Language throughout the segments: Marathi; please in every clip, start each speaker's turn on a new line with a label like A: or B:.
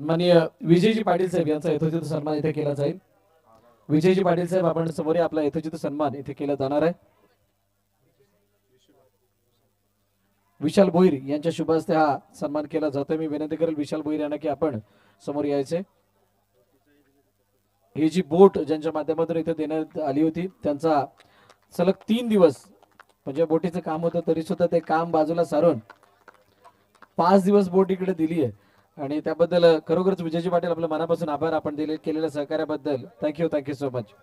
A: माननीय विजयजी पाटील साहेब यांचा यथोचित सन्मान इथे केला जाईल। विजयजी पाटील साहेब आपण समोर आपला यथोचित सन्मान इथे केला जाणार आहे। विशाल भोईर यांच्या शुभ हस्ते हा सन्मान केला जातोय। मी विनंती करेल विशाल भोईर यांना की आपण समोर यायचे। ही जी बोट ज्यांच्या माध्यमातून इथे देण्यात आली होती त्यांचा सलग 3 दिवस म्हणजे बोटीचं काम होतं तरी सुद्धा ते काम बाजूला सारून 5 दिवस बोट इकडे दिली आहे आणि त्याबद्दल खरोखरच विजयजी पाटील आपल्या मनापासून आभार। आपण केलेल्या सहकार्याबद्दल थँक्यू सो मच।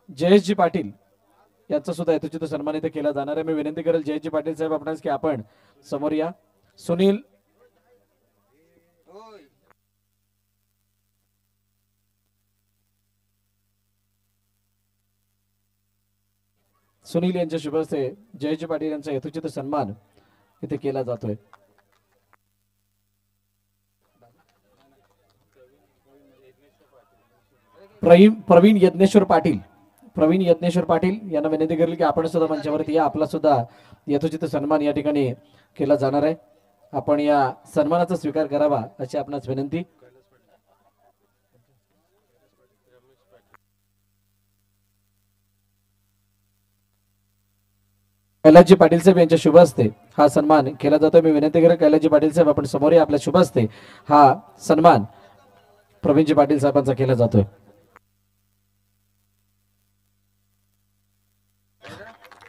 A: जयेशजी पाटील यांचा सुद्धा यथोचित सन्मान इथे केला जाणार आहे। मी विनंती करेल जयेशजी पाटील साहेब आपणास की आपण समोर या। सुनील यांच्या शुभ हस्ते जयेशजी पाटील यांचा यथोचित सन्मान इथे केला जातोय। प्रवीण यज्ञेश्वर पाटील यांना विनंती करेल की आपण सुद्धा मंचावरती या। आपला सुद्धा यथोचित सन्मान या ठिकाणी केला जाणार आहे। आपण या सन्मानाचा स्वीकार करावा अशी आपणास विनंती। कैलासजी पाटील साहेब यांच्या शुभ हस्ते हा सन्मान केला जातोय। मी विनंती करेल कैलासजी पाटील साहेब आपण समोर या। आपल्या शुभ हस्ते हा सन्मान प्रवीणजी पाटील साहेबांचा केला जातोय।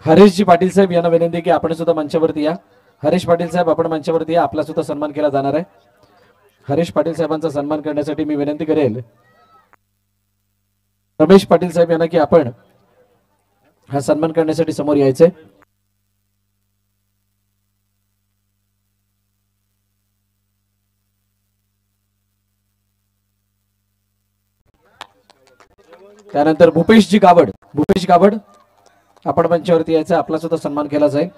A: हरेशजी पाटील साहेब यांना विनंती की आपण सुद्धा मंचावरती या। हरेश पाटील साहेब आपण मंचावरती या। आपला सुद्धा सन्मान केला जाणार आहे। हरेश पाटील साहेबांचा सन्मान करण्यासाठी मी विनंती करेल रमेश पाटील साहेब यांना की आपण हा सन्मान करण्यासाठी समोर यायचे। त्यानंतर भूपेश गावड आपण मंचावरती यायचं। आपला सुद्धा सन्मान केला जाईल।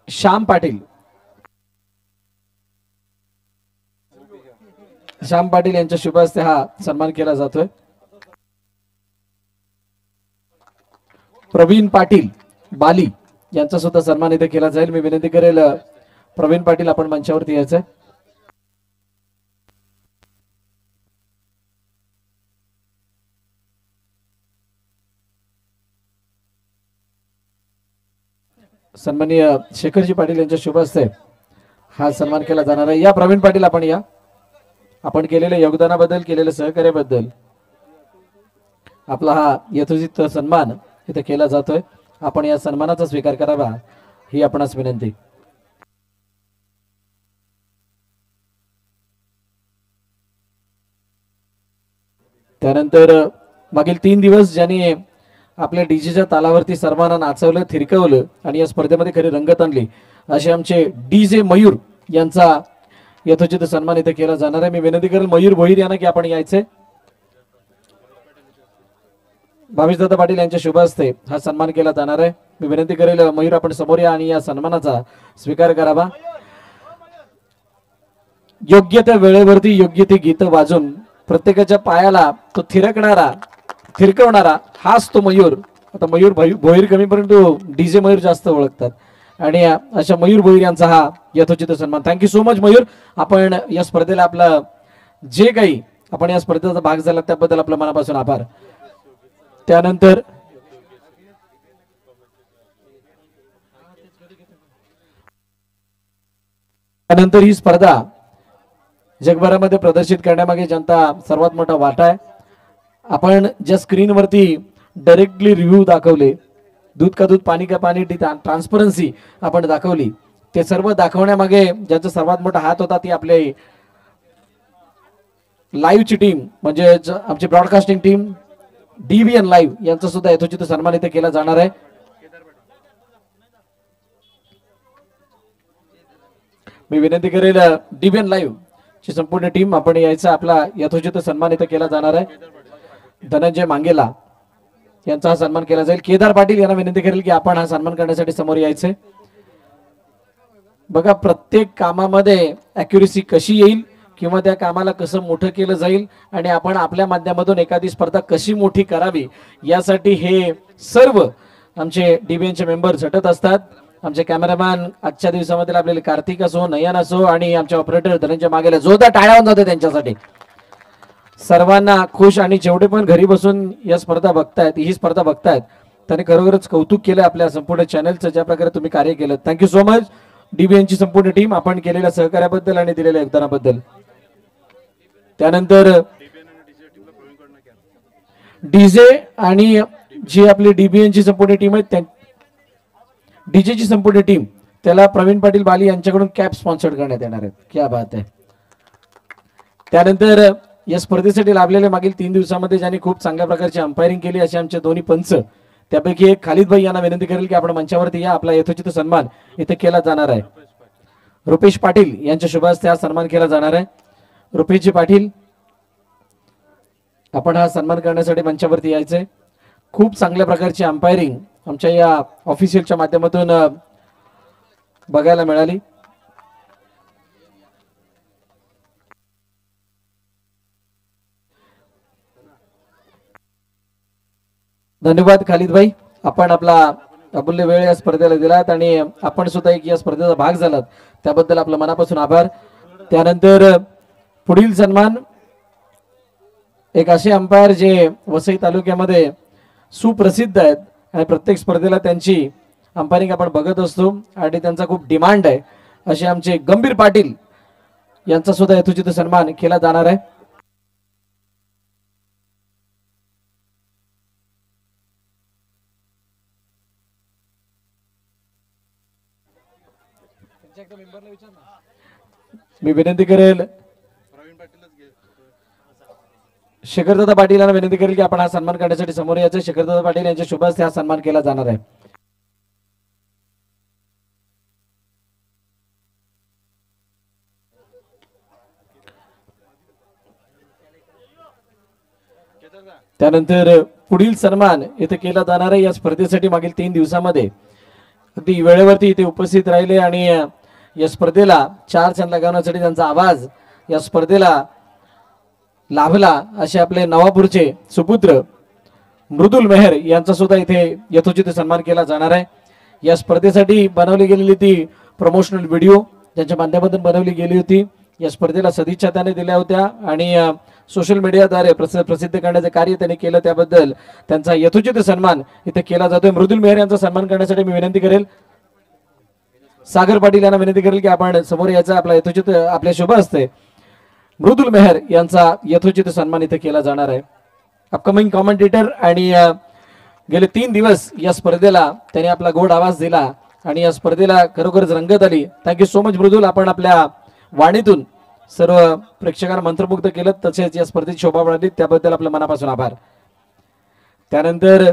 A: श्याम पाटील यांच्या शुभ हस्ते हा सन्मान केला जातोय। प्रवीण पाटील बाली यांचा सुद्धा सन्मान इथे केला जाईल। मी विनंती करेल प्रवीण पाटील आपण मंचावरती यायचं। सन्माननीय शेखरजी पाटील यांच्या शुभ हस्ते हा सन्मान केला जाणार आहे। या प्रवीण पाटील आपण या। आपण केलेल्या योगदानाबद्दल केलेल्या सहकार्याबद्दल आपला हा यथोचित सन्मान इथे केला जातोय। आपण या सन्मानाचा स्वीकार करावा ही आपणास विनंती। त्यानंतर मागील 3 दिवस ज्यांनी आपल्या डीजेच्या तालावरती सर्वांना नाचवलं थिरकवलं आणि या स्पर्धेमध्ये खरी रंगत आणली असे आमचे डीजे मयूर यांचा यथोचित सन्मान इथे केला जाणार आहे। मी विनंती करेल मयूर भोईर यांना की आपण यायचे। भावेशदादा पाटील यांच्या शुभ हस्ते हा सन्मान केला जाणार आहे। मी विनंती करेल मयूर आपण समोर या आणि या सन्मानाचा स्वीकार करावा। योग्य त्या वेळेवरती योग्य ते गीत वाजून प्रत्येकाच्या पायाला तो थिरकवणारा हाच तो मयूर। आता मयूर भोईर कमी परंतु डीजे मयूर जास्त ओळखतात आणि अशा मयूर भोईर यांचा हा यथोचित सन्मान। Thank you so much Mayur. आपण या स्पर्धेला आपला जे काही आपण या स्पर्धेचा भाग झाला त्याबद्दल आपल्या मनापासून आभार। त्यानंतर ही स्पर्धा जगभरामध्ये प्रदर्शित करण्यामागे जनता सर्वात मोठा वाटा आहे। आपण ज्या स्क्रीनवरती डायरेक्टली रिव्ह्यू दाखवले दूध का दूध पाणी का पाणी ट्रान्सपरन्सी आपण दाखवली ते सर्व दाखवण्यामागे ज्याचा सर्वात मोठा हात होता ती आपले लाईव्हची टीम म्हणजे आमची ब्रॉडकास्टिंग टीम डीबीएन लाईव्ह यांचा सुद्धा यथोचित सन्मान इथे केला जाणार आहे। मी विनंती करेल डीबीएन लाईव्ह ची संपूर्ण टीम आपण यायचा। आपला यथोचित सन्मान इथे केला जाणार आहे। धनंजय मांगेला यांचा हा सन्मान केला जाईल। केदार पाटील यांना विनंती करेल की आपण हा सन्मान करण्यासाठी समोर यायचे। बघा प्रत्येक कामामध्ये ॲक्युरेसी कशी येईल किंवा त्या कामाला कसं मोठं केलं जाईल आणि आपण आपल्या माध्यमातून एखादी स्पर्धा कशी मोठी करावी यासाठी हे सर्व आमचे डीबीएनचे मेंबर झटत असतात. आमचे कॅमेरामॅन आजच्या दिवसामध्ये आपल्याला कार्तिक असो, नयन असो आणि आमचे ऑपरेटर धनंजय मागेला जोरदार टाळ्या होऊन जाते त्यांच्यासाठी. सर्वांना खुश आणि जेवढे पण घरी बसून या स्पर्धा बघतायत, ही स्पर्धा बघतायत, त्यांनी खरोखरच कौतुक केलं आपल्या संपूर्ण चॅनलचं, ज्या प्रकारे तुम्ही कार्य केलं. थँक्यू सो मच डीबीएनची संपूर्ण टीम, आपण केलेल्या सहकार्याबद्दल आणि दिलेल्या योगदानाबद्दल. त्यानंतर डीजे आणि जी आपली डीबीएनची संपूर्ण टीम आहे, डीजेची संपूर्ण टीम, त्याला प्रवीण पाटील बाली यांच्याकडून कॅप स्पॉन्सर्ड करण्यात येणार आहेत. क्या बात आहे. त्यानंतर या स्पर्धेसाठी लाभलेले मागील 3 दिवसामध्ये ज्यांनी खूप चांगल्या प्रकारची अंपायरिंग केली असे आमचे दोन्ही पंच, त्यापैकी एक खालिद भाई यांना विनंती करेल की आपण मंचावरती या. आपला यथोचित सन्मान इथे केला जाणार आहे. रुपेश पाटील यांच्या शुभ हस्ते हा सन्मान केला जाणार आहे. रुपेशजी पाटील, आपण हा सन्मान करण्यासाठी मंचावरती यायचंय. खूप चांगल्या प्रकारची अंपायरिंग आमच्या या ऑफिशियलच्या माध्यमातून बघायला मिळाली. धन्यवाद खालिद भाई, आपण आपला अमूल्य वेळ या स्पर्धेला दिलात आणि आपण सुद्धा एक या स्पर्धेचा भाग झालात, त्याबद्दल आपलं मनापासून आभार. त्यानंतर पुढील सन्मान एक असे अंपायर जे वसई तालुक्यामध्ये सुप्रसिद्ध आहेत आणि प्रत्येक स्पर्धेला त्यांची अंपायरिंग आपण बघत असतो आणि त्यांचा खूप डिमांड आहे, असे आमचे गंभीर पाटील यांचा सुद्धा यथोचित सन्मान केला जाणार आहे. मी विनंती करेल शेखरदादा पाटील यांना विनंती करेल की आपण हा सन्मान करण्यासाठी समोर यायचं. शेखरदादा पाटील यांच्या शुभ हस्ते हा सन्मान केला जाणार आहे. त्यानंतर पुढील सन्मान इथे केला जाणार आहे. या स्पर्धेसाठी मागील 3 दिवसामध्ये अगदी वेळेवरती इथे उपस्थित राहिले आणि या स्पर्धेला 4 चांद लगावण्यासाठी त्यांचा आवाज या स्पर्धेला लाभला असे आपले नवापूरचे सुपुत्र मृदुल मेहर यांचा सुद्धा इथे यथोचित सन्मान केला जाणार आहे. या स्पर्धेसाठी बनवली गेलेली ती प्रमोशनल व्हिडिओ ज्यांच्या माध्यमातून बनवली गेली होती, या स्पर्धेला सदिच्छा त्याने दिल्या होत्या आणि सोशल मीडियाद्वारे प्रसिद्ध करण्याचे कार्य त्यांनी केलं, त्याबद्दल त्यांचा यथोचित सन्मान इथे केला जातोय. मृदुल मेहर यांचा सन्मान करण्यासाठी मी विनंती करेल सागर पाटील यांना विनंती करेल की आपण समोर यायचा. आपला यथोचित आपल्या शुभ हस्ते मृदुल मेहर यांचा यथोचित सन्मान इथे केला जाणार आहे. अपकमिंग कॉमेंटेटर आणि गेले 3 दिवस या स्पर्धेला त्यांनी आपला गोड आवाज दिला आणि या स्पर्धेला खरोखरच रंगत आली. थँक्यू सो मच मृदुल, आपण आपल्या वाणीतून सर्व प्रेक्षकांना मंत्रमुग्ध केलं, तसेच या स्पर्धेची शोभा वाढली, त्याबद्दल आपल्या मनापासून आभार. त्यानंतर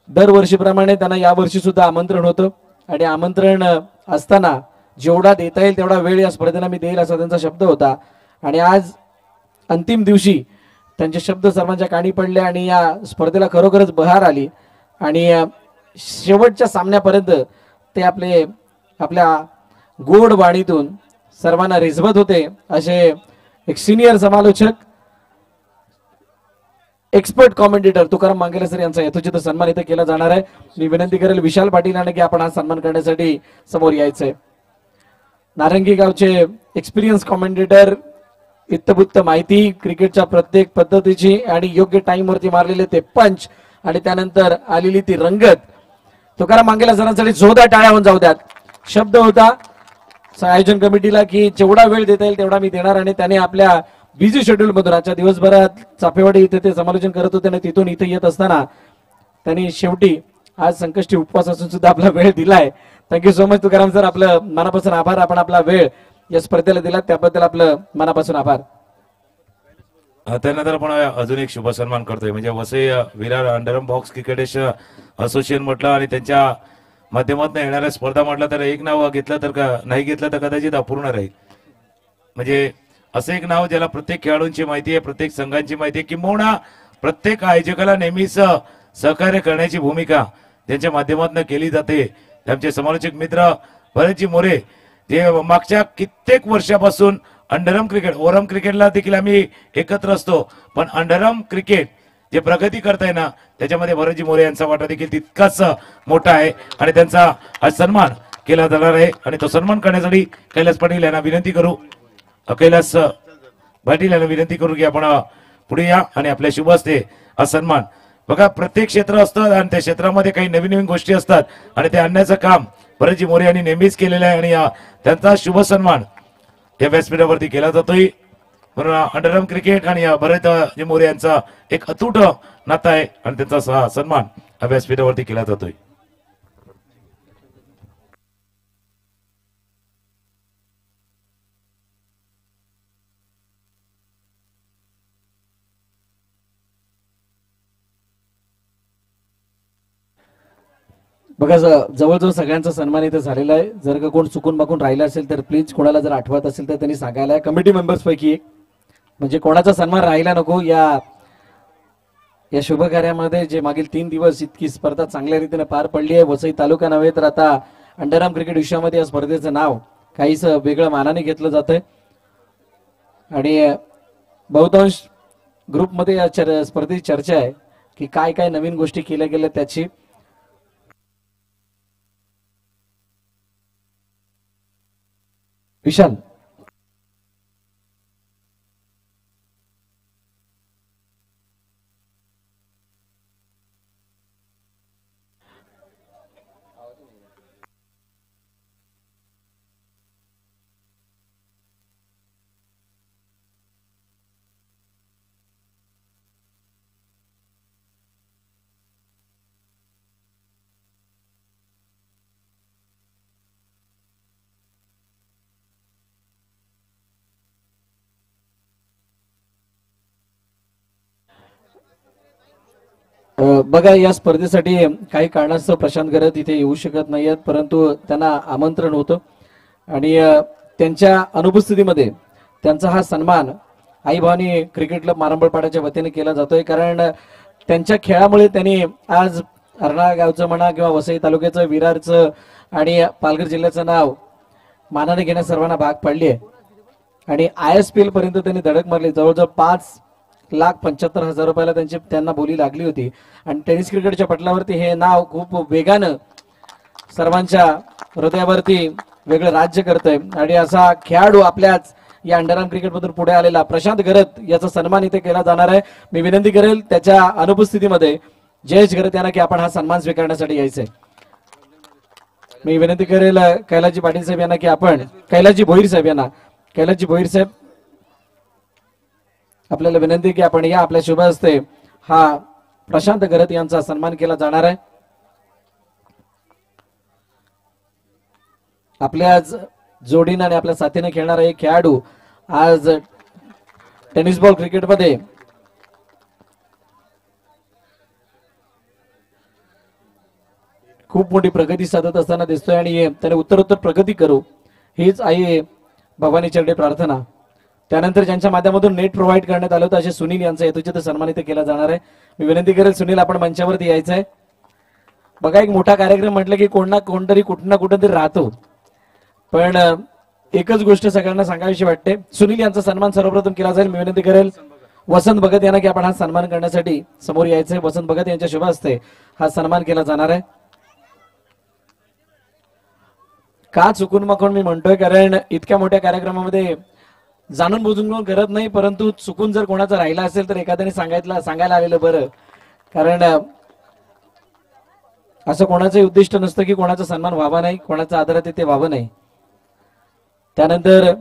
A: दरवर्षीप्रमाणे त्यांना यावर्षी सुद्धा आमंत्रण होतं आणि आमंत्रण असताना जेवढा देता येईल तेवढा वेळ या स्पर्धेला मी देईल असा त्यांचा शब्द होता आणि आज अंतिम दिवशी त्यांचे शब्द सर्वांच्या कानी पडले आणि या स्पर्धेला खरोखरच बहार आली आणि शेवटच्या सामन्यापर्यंत ते आपल्या गोड वाणीतून सर्वांना रिझवत होते. असे एक सिनियर समालोचक, एक्सपर्ट कॉमेंटेटर तुकाराम मांगेले सर यांचा यथोचित सन्मान इथे केला जाणार आहे. मी विनंती करेल विशाल पाटील यांना की आपण हा सन्मान करण्यासाठी समोर यायचंय. नारंगी गावचे एक्सपिरियन्स कॉमेंटेटर, इत्तबुत्त माहिती क्रिकेटच्या प्रत्येक पद्धतीची आणि योग्य टाइम वरती मारलेले ते पंच आणि त्यानंतर आलेली ती रंगत, तुकाराम मांगेला सरांसाठी जोरदार टाळ्या होऊन जाऊ द्यात. शब्द होता आयोजन कमिटीला की जेवढा वेळ देता येईल तेवढा मी देणार आणि त्याने आपल्या बिझी शेड्यूल मधून आजच्या दिवसभरात चापेवाडी इथे ते समालोचन करत होते आणि तिथून इथे येत असताना त्यांनी शेवटी आज संकष्टी उपवास असून सुद्धा आपला वेळ दिलाय. Thank you so much Tukaram sir, आपलं मनापासून आभार. आपण आपला वेळ या स्पर्धेला दिला त्याबद्दल आपलं मनापासून आभार.
B: त्यानंतर आपण अजून एक शुभ सन्मान करतोय, म्हणजे Vasai Virar underarm box cricket association म्हटलं आणि त्यांच्या माध्यमातून येणाऱ्या स्पर्धा म्हटलं तर एक नाव घेतलं तर नाही घेतलं तर कदाचित अपूर्ण राहील. म्हणजे असं एक नाव ज्याला प्रत्येक खेळाडूंची माहिती आहे, प्रत्येक संघांची माहिती आहे, किंबहुना प्रत्येक आयोजकाला नेहमीच सहकार्य करण्याची भूमिका त्यांच्या माध्यमातून केली जाते. त्यांचे समालोचक मित्र भरतजी मोरे, ते मागच्या कित्येक वर्षापासून अंडरम क्रिकेट, ओरम क्रिकेटला देखील आम्ही एकत्र असतो, पण अंडरम क्रिकेट जे प्रगती करताय ना त्याच्यामध्ये भरतजी मोरे यांचा वाटा देखील तितकाच मोठा आहे आणि त्यांचा आज सन्मान केला जाणार आहे. आणि तो सन्मान करण्यासाठी कैलास पाटील यांना विनंती करू, कैलास पाटील यांना विनंती करू की आपण पुढे या आणि आपल्या शुभ हस्ते हा सन्मान. बघा प्रत्येक क्षेत्र असतं आणि त्या क्षेत्रामध्ये काही नवीन नवीन गोष्टी असतात आणि ते आणण्याचं काम भरतजी मोरे यांनी नेहमीच केलेलं आहे आणि त्यांचा शुभ सन्मान या व्यासपीठावरती केला जातोय. म्हणून अंडरम क्रिकेट आणि भरतजी मोरे यांचा एक अतूट नाता आहे आणि त्यांचा सन्मान या व्यासपीठावरती केला जातोय.
A: बघा जवळजवळ सगळ्यांचा सन्मान इथे झालेला आहे. जर का कोण चुकून मागून राहिला असेल तर प्लीज कोणाला जर आठवत असेल तर त्यांनी सांगायला आहे. कमिटी मेंबर्स पैकी एक म्हणजे कोणाचा सन्मान राहिला नको. या शुभ कार्यामध्ये जे मागील 3 दिवस इतकी स्पर्धा चांगल्या रीतीने पार पडली आहे. वसई तालुका नव्हे तर आता अंडरआर्म क्रिकेट विश्वामध्ये या स्पर्धेचं नाव काहीच वेगळं मानाने घेतलं जातंय आणि बहुतांश ग्रुपमध्ये या स्पर्धेची चर्चा आहे की काय काय नवीन गोष्टी केल्या गेल्या त्याची. विशाल बघा या स्पर्धेसाठी काही कारणास्तव प्रशांत गरत इथे येऊ शकत नाहीयेत, परंतु त्यांना आमंत्रण होतं आणि त्यांच्या अनुपस्थितीमध्ये त्यांचा हा सन्मान आई भवानी क्रिकेट क्लब मारंबळपाड्याच्या वतीने केला जातोय. कारण त्यांच्या खेळामुळे त्यांनी आज अर्नाळा गावचं म्हणा किंवा वसई तालुक्याचं, विरारचं आणि पालघर जिल्ह्याचं नाव मानाने घेण्यास सर्वांना भाग पडली आहे आणि ISPL पर्यंत त्यांनी धडक मारली. जवळजवळ 5,75,000 रुपयाला त्यांना बोली लागली होती आणि टेनिस क्रिकेटच्या पटलावरती हे नाव खूप वेगानं सर्वांच्या हृदयावरती वेगळं राज्य करतंय आणि असा खेळाडू आपल्याच या अंडरआर्म क्रिकेट मधून पुढे आलेला प्रशांत गरत याचा सन्मान इथे केला जाणार आहे. मी विनंती करेल त्याच्या अनुपस्थितीमध्ये जयेश गरत यांना की आपण हा सन्मान स्वीकारण्यासाठी यायचंय. मी विनंती करेल कैलासजी पाटील साहेब यांना की आपण कैलासजी भोईर साहेब यांना, कैलासजी भोईर साहेब आपल्याला विनंती की आपण या आपल्या शुभ हस्ते हा प्रशांत गरत यांचा सन्मान केला जाणार आहे. आपल्या जोडीनं आणि आपल्या साथीने खेळणारा एक खेळाडू आज टेनिस बॉल क्रिकेटमध्ये खूप मोठी प्रगती साधत असताना दिसतोय आणि त्याने उत्तरोत्तर प्रगती करू हीच आई भवानी चरणी प्रार्थना. त्यानंतर ज्यांच्या माध्यमातून नेट प्रोव्हाइड करण्यात आलं होतं असे सुनील यांचा यथोचित सन्मान इथे केला जाणार आहे. मी विनंती करेल सुनील आपण मंचावरती यायचं आहे. बघा एक मोठा कार्यक्रम म्हटलं की कोण ना कोणतरी कुठं ना कुठं तरी राहतो, पण एकच गोष्ट सगळ्यांना सांगावीशी वाटते. सुनील यांचा सन्मान सर्वप्रथम केला जाईल. मी विनंती करेल वसंत भगत यांना की आपण हा सन्मान करण्यासाठी समोर यायचंय. वसंत भगत यांच्या शुभ हस्ते हा सन्मान केला जाणार आहे. का चुकून मकून मी म्हणतोय कारण इतक्या मोठ्या कार्यक्रमामध्ये जाणून बुजून करत नाही, परंतु चुकून जर कोणाचा राहिला असेल तर एखाद्याने सांगायला आलेलं बरं. कारण असं कोणाचंही उद्दिष्ट नसतं की कोणाचा सन्मान व्हावा नाही, कोणाचा आदरात ते व्हावं नाही. त्यानंतर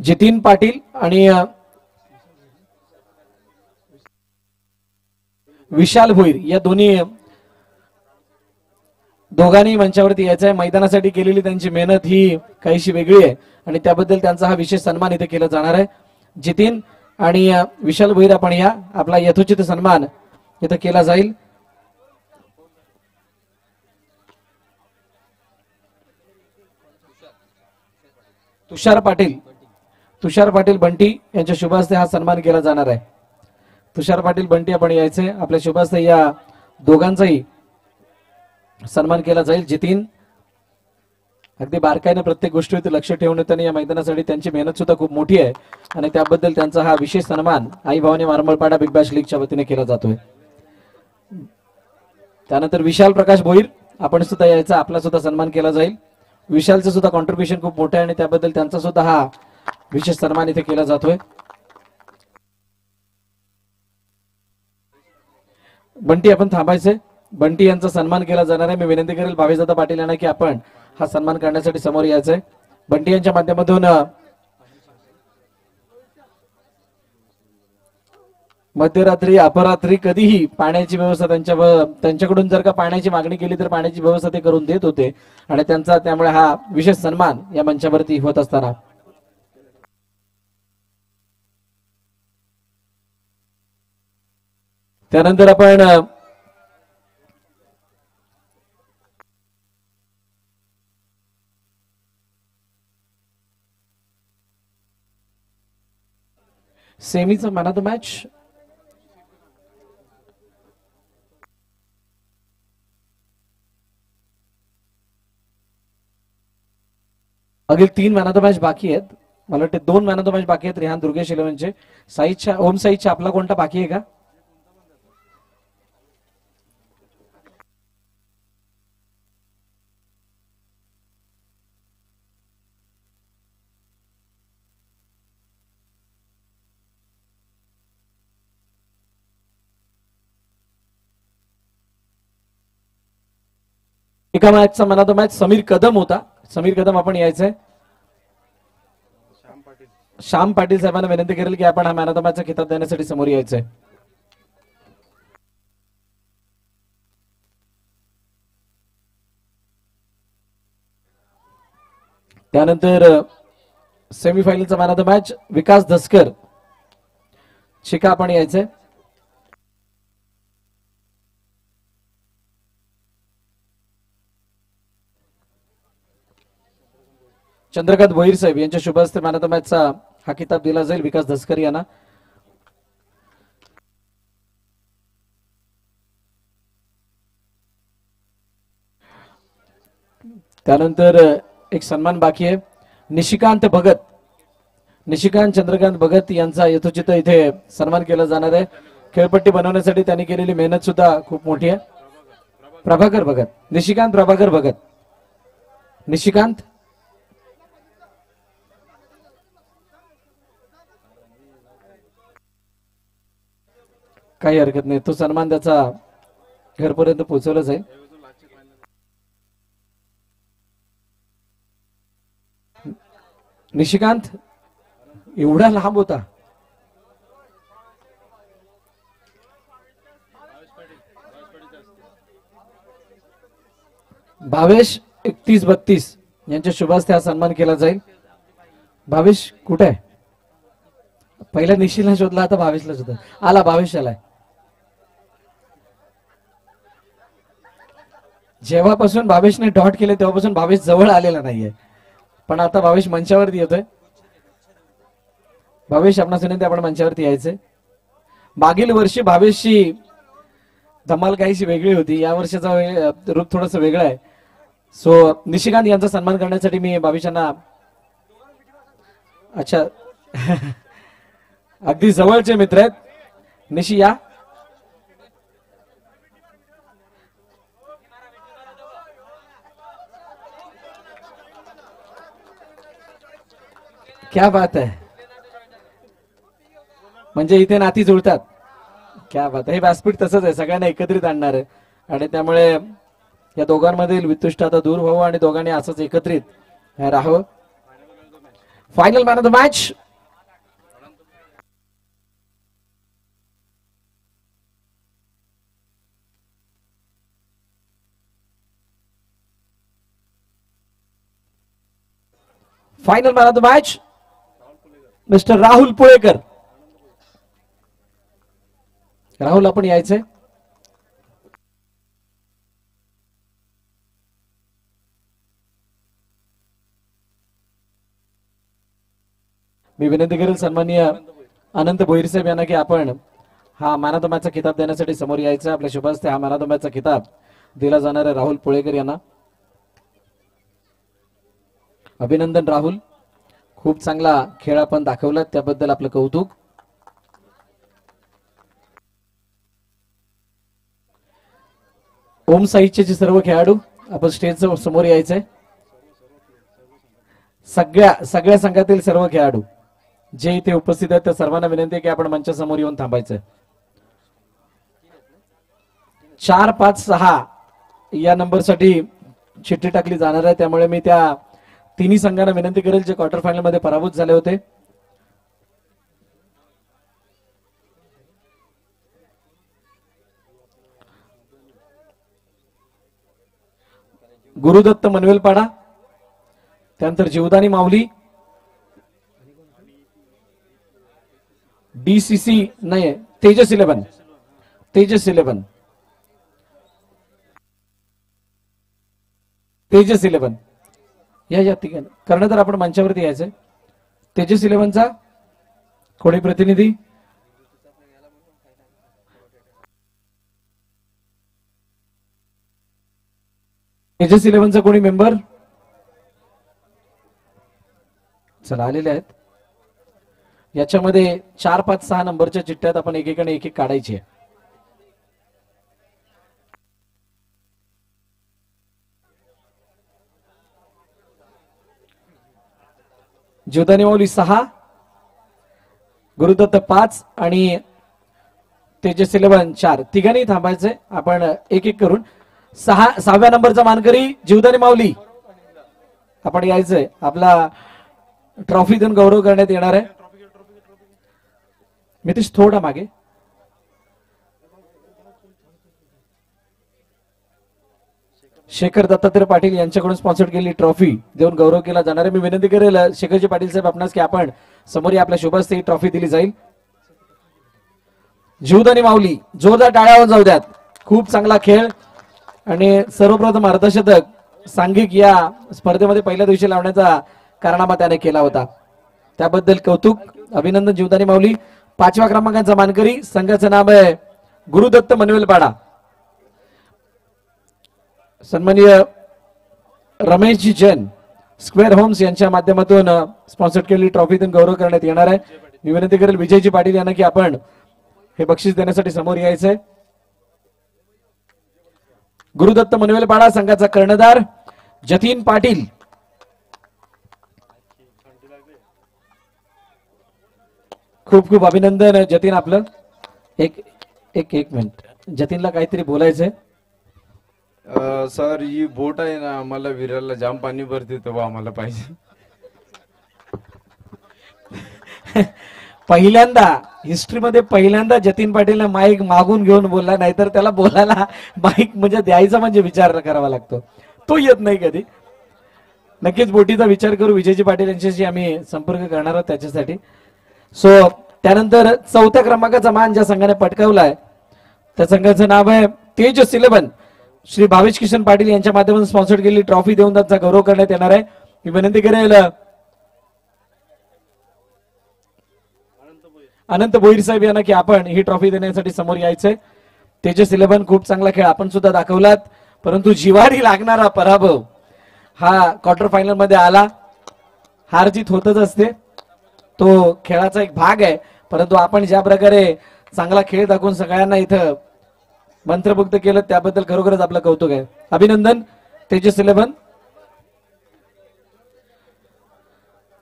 A: जितीन पाटील आणि विशाल भोईर या दोघांनी मंचावरती यायचं आहे. मैदानासाठी केलेली त्यांची मेहनत ही काहीशी वेगळी आहे आणि त्याबद्दल त्यांचा हा विशेष सन्मान इथे केला जाणार आहे. जितीन आणि विशाल भोईर आपण या आपला यथोचित सन्मान इथे केला जाईल. तुषार पाटील बंटी यांच्या शुभ हस्ते हा सन्मान केला जाणार आहे. तुषार पाटील बंटी आपण यायचे आपल्या शुभ हस्ते या दोघांचाही सन्मान केला जाईल. जितीन अगदी बारकाईने प्रत्येक गोष्टीवरती लक्ष ठेवून त्यांनी या मैदानासाठी त्यांची मेहनत सुद्धा खूप मोठी आहे आणि त्याबद्दल त्यांचा हा विशेष सन्मान आई भवानी मारमळपाडा बिग बॅश लीगच्या वतीने केला जातोय. त्यानंतर विशाल प्रकाश भोईर आपण सुद्धा यायचा, आपला सुद्धा सन्मान केला जाईल. विशालचं सुद्धा कॉन्ट्रीब्युशन खूप मोठं आहे आणि त्याबद्दल त्यांचा सुद्धा हा विशेष सन्मान इथे केला जातोय. बंटी आपण थांबायचंय. बंटी यांचा सन्मान केला जाणार आहे. मी विनंती करेल भावेशदादा पाटील यांना की आपण हा सन्मान करण्यासाठी समोर यायचंय. बंटी यांच्या माध्यमातून मध्यरात्री अपरात्री कधीही पाण्याची व्यवस्था त्यांच्याकडून जर का पाण्याची मागणी केली तर पाण्याची व्यवस्था ते करून देत होते आणि त्यांचा त्यामुळे हा विशेष सन्मान या मंचावरती होत असताना त्यानंतर आपण सेमीचा मॅन ऑफ द मॅच अगदी 3 मॅन ऑफ द मॅच बाकी आहेत. मला वाटते 2 मॅन ऑफ द मॅच बाकी आहेत. रेहान दुर्गेश इलेव्हनचे. साईच्या ओम साईच्या आपला कोणता बाकी आहे का? एका मॅचचा man of the match Sameer Kadam होता. समीर कदम आपण यायचंय. श्याम पाटील साहेबांना विनंती करेल की आपण हा मॅन ऑफ द मॅचचा खिताब देण्यासाठी समोर यायचंय. त्यानंतर सेमीफायनलचा मॅन ऑफ द मॅच विकास धसकर. शिका आपण यायचंय. चंद्रकांत भोईर साहेब यांच्या शुभ हस्ते मॅन ऑफ द मॅचचा हा किताब दिला जाईल विकास धसकर यांना. त्यानंतर एक सन्मान बाकी आहे. निशिकांत भगत. निशिकांत चंद्रकांत भगत यांचा यथोचित इथे सन्मान केला जाणार आहे. खेळपट्टी बनवण्यासाठी त्यांनी केलेली मेहनत सुद्धा खूप मोठी आहे. प्रभाकर भगत. निशिकांत प्रभाकर भगत. निशिकांत काही हरकत नाही. तो सन्मान त्याचा घरपर्यंत पोहोचवला जाईल. निशिकांत एवढा लांब होता. भावेश 3132 यांच्या शुभ हस्ते हा सन्मान केला जाईल. भावेश कुठे आहे? पहिला निशिला शोधला, आता भावेशला शोधला. आला, भावेश आलाय. जेव्हापासून भावेशने डॉट केले तेव्हापासून भावेश जवळ आलेला नाहीये, पण आता भावेश मंचावरती येतोय. भावेश आपणास विनंती आपण मंचावरती यायचे. मागील वर्षी भावेशची धमाल काहीशी वेगळी होती. या वर्षाचा रूप थोडस वेगळं आहे. सो निशिकांत यांचा सन्मान करण्यासाठी मी भावेशांना अच्छा अगदी जवळचे मित्र आहेत. निशी या. क्या बात आहे. म्हणजे इथे नाती जुळतात. क्या बात आहे. हे व्यासपीठ तसंच आहे, सगळ्यांना एकत्रित आणणार आहे आणि त्यामुळे या दोघांमधील वितुष्ट आता दूर व्हावं आणि दोघांनी असंच एकत्रित राहावं. Final man of the match final man of the match mister Rahul Pulekar. Rahul आपण यायचंय. मी विनंती करेल सन्माननीय अनंत भोईर साहेब यांना की आपण हा मॅन ऑफ द मॅचचा किताब देण्यासाठी समोर यायचं. आपल्या शुभ हस्ते हा मॅन ऑफ द मॅचचा किताब दिला जाणार आहे राहुल पुळेकर यांना. अभिनंदन राहुल, खूप चांगला खेळ आपण दाखवला, त्याबद्दल आपलं कौतुक. ओम साहित्यचे सर्व खेळाडू आपण स्टेज समोर यायचंय. सगळ्या संघातील सर्व खेळाडू जे इथे उपस्थित आहेत त्या सर्वांना विनंती आहे की आपण मंचासमोर येऊन थांबायचंय. 4, 5, 6 या नंबरसाठी चिठ्ठी टाकली जाणार आहे, त्यामुळे मी त्या तिन्ही संघांना विनंती करेल जे क्वार्टर फायनल मध्ये पराभूत झाले होते. गुरुदत्त मनवेलपाडा, त्यानंतर जीवदानी माऊली, DCC नाही तेजस 11, तेजस 11, तेजस 11 या ठिकाणी कर्णधार आपण मंचावरती यायचंय. तेजस 11चा कोणी प्रतिनिधी? तेजस 11चा कोणी मेंबर? चला आलेले आहेत. याच्यामध्ये 4, 5, 6 नंबरच्या चिठ्ठ्यात आपण एकेकाने एक एक काढायची आहे. जीवदानी माऊली 6, गुरुदत्त 5 आणि तेजस 11 4, तिघांनी थांबायचे. आपण एक एक करून 6व्या नंबरचा मानकरी जीवदानी माऊली आपण यायचंय. आपला ट्रॉफी देऊन गौरव करण्यात येणार आहे. मितेश थोडा मागे. शेखर दत्तात्रय पाटील यांच्याकडून स्पॉन्सर केलेली ट्रॉफी देऊन गौरव केला जाणार आहे. मी विनंती करेल शेखरजी पाटील साहेब आपणास की आपण समोर या आपल्या शुभ हस्ते ही ट्रॉफी दिली जाईल. जीवदानी माऊली जोरदार टाळ्या जाऊ द्यात. खूप चांगला खेळ आणि सर्वप्रथम अर्धशतक सांघिक या स्पर्धेमध्ये पहिल्या दिवशी लावण्याचा कारनामा त्याने केला होता, त्याबद्दल कौतुक, अभिनंदन. जीवदानी माऊली 5व्या क्रमांकाचा मानकरी संघाचं नाव आहे गुरुदत्त मनवेलपाडा. सन्माननीय रमेशजी जैन स्क्वेअर होम्स यांच्या माध्यमातून स्पॉन्सर केलेली ट्रॉफी देऊन गौरव करण्यात येणार आहे. मी विनंती करेल विजयजी पाटील यांना की आपण हे बक्षीस देण्यासाठी समोर यायचंय. गुरुदत्त मनवेलपाडा संघाचा कर्णधार जतीन पाटील. खूप खूप अभिनंदन जतीन आपलं. एक मिनिट, जतीनला काहीतरी बोलायचंय.
C: सर ही बोट आहे ना, आम्हाला विरारला जाम पाणी भरते तेव्हा आम्हाला पाहिजे.
A: पहिल्यांदा हिस्ट्रीमध्ये पहिल्यांदा जतीन पाटीलने माईक मागून घेऊन बोलला, नाहीतर त्याला बोलायला माईक म्हणजे द्यायचा म्हणजे विचार करावा लागतो, तो येत नाही कधी. नक्कीच बोटीचा विचार करू. विजयजी पाटील यांच्याशी आम्ही संपर्क करणार आहोत त्याच्यासाठी. सो त्यानंतर 4थ्या क्रमांकाचा मान ज्या संघाने पटकावलाय त्या संघाचं नाव आहे तेजस 11. श्री भावेश किशन पाटील यांच्या माध्यमातून स्पॉन्सर केलेली ट्रॉफी देऊन त्यांचा गौरव करण्यात येणार आहे. मी विनंती करेल अनंत भोईर साहेब यांना की आपण ही ट्रॉफी देण्यासाठी समोर यायचंय. तेजस 11 खूप चांगला खेळ आपण सुद्धा दाखवलात, परंतु जिवारी लागणारा पराभव हा क्वार्टर फायनल मध्ये आला. हार जीत होतच असते, तो खेळाचा एक भाग आहे, परंतु आपण ज्या प्रकारे चांगला खेळ दाखवून सगळ्यांना इथं मंत्रमुग्ध केलं त्याबद्दल खरोखरच आपलं कौतुक आहे. अभिनंदन तेजस 11.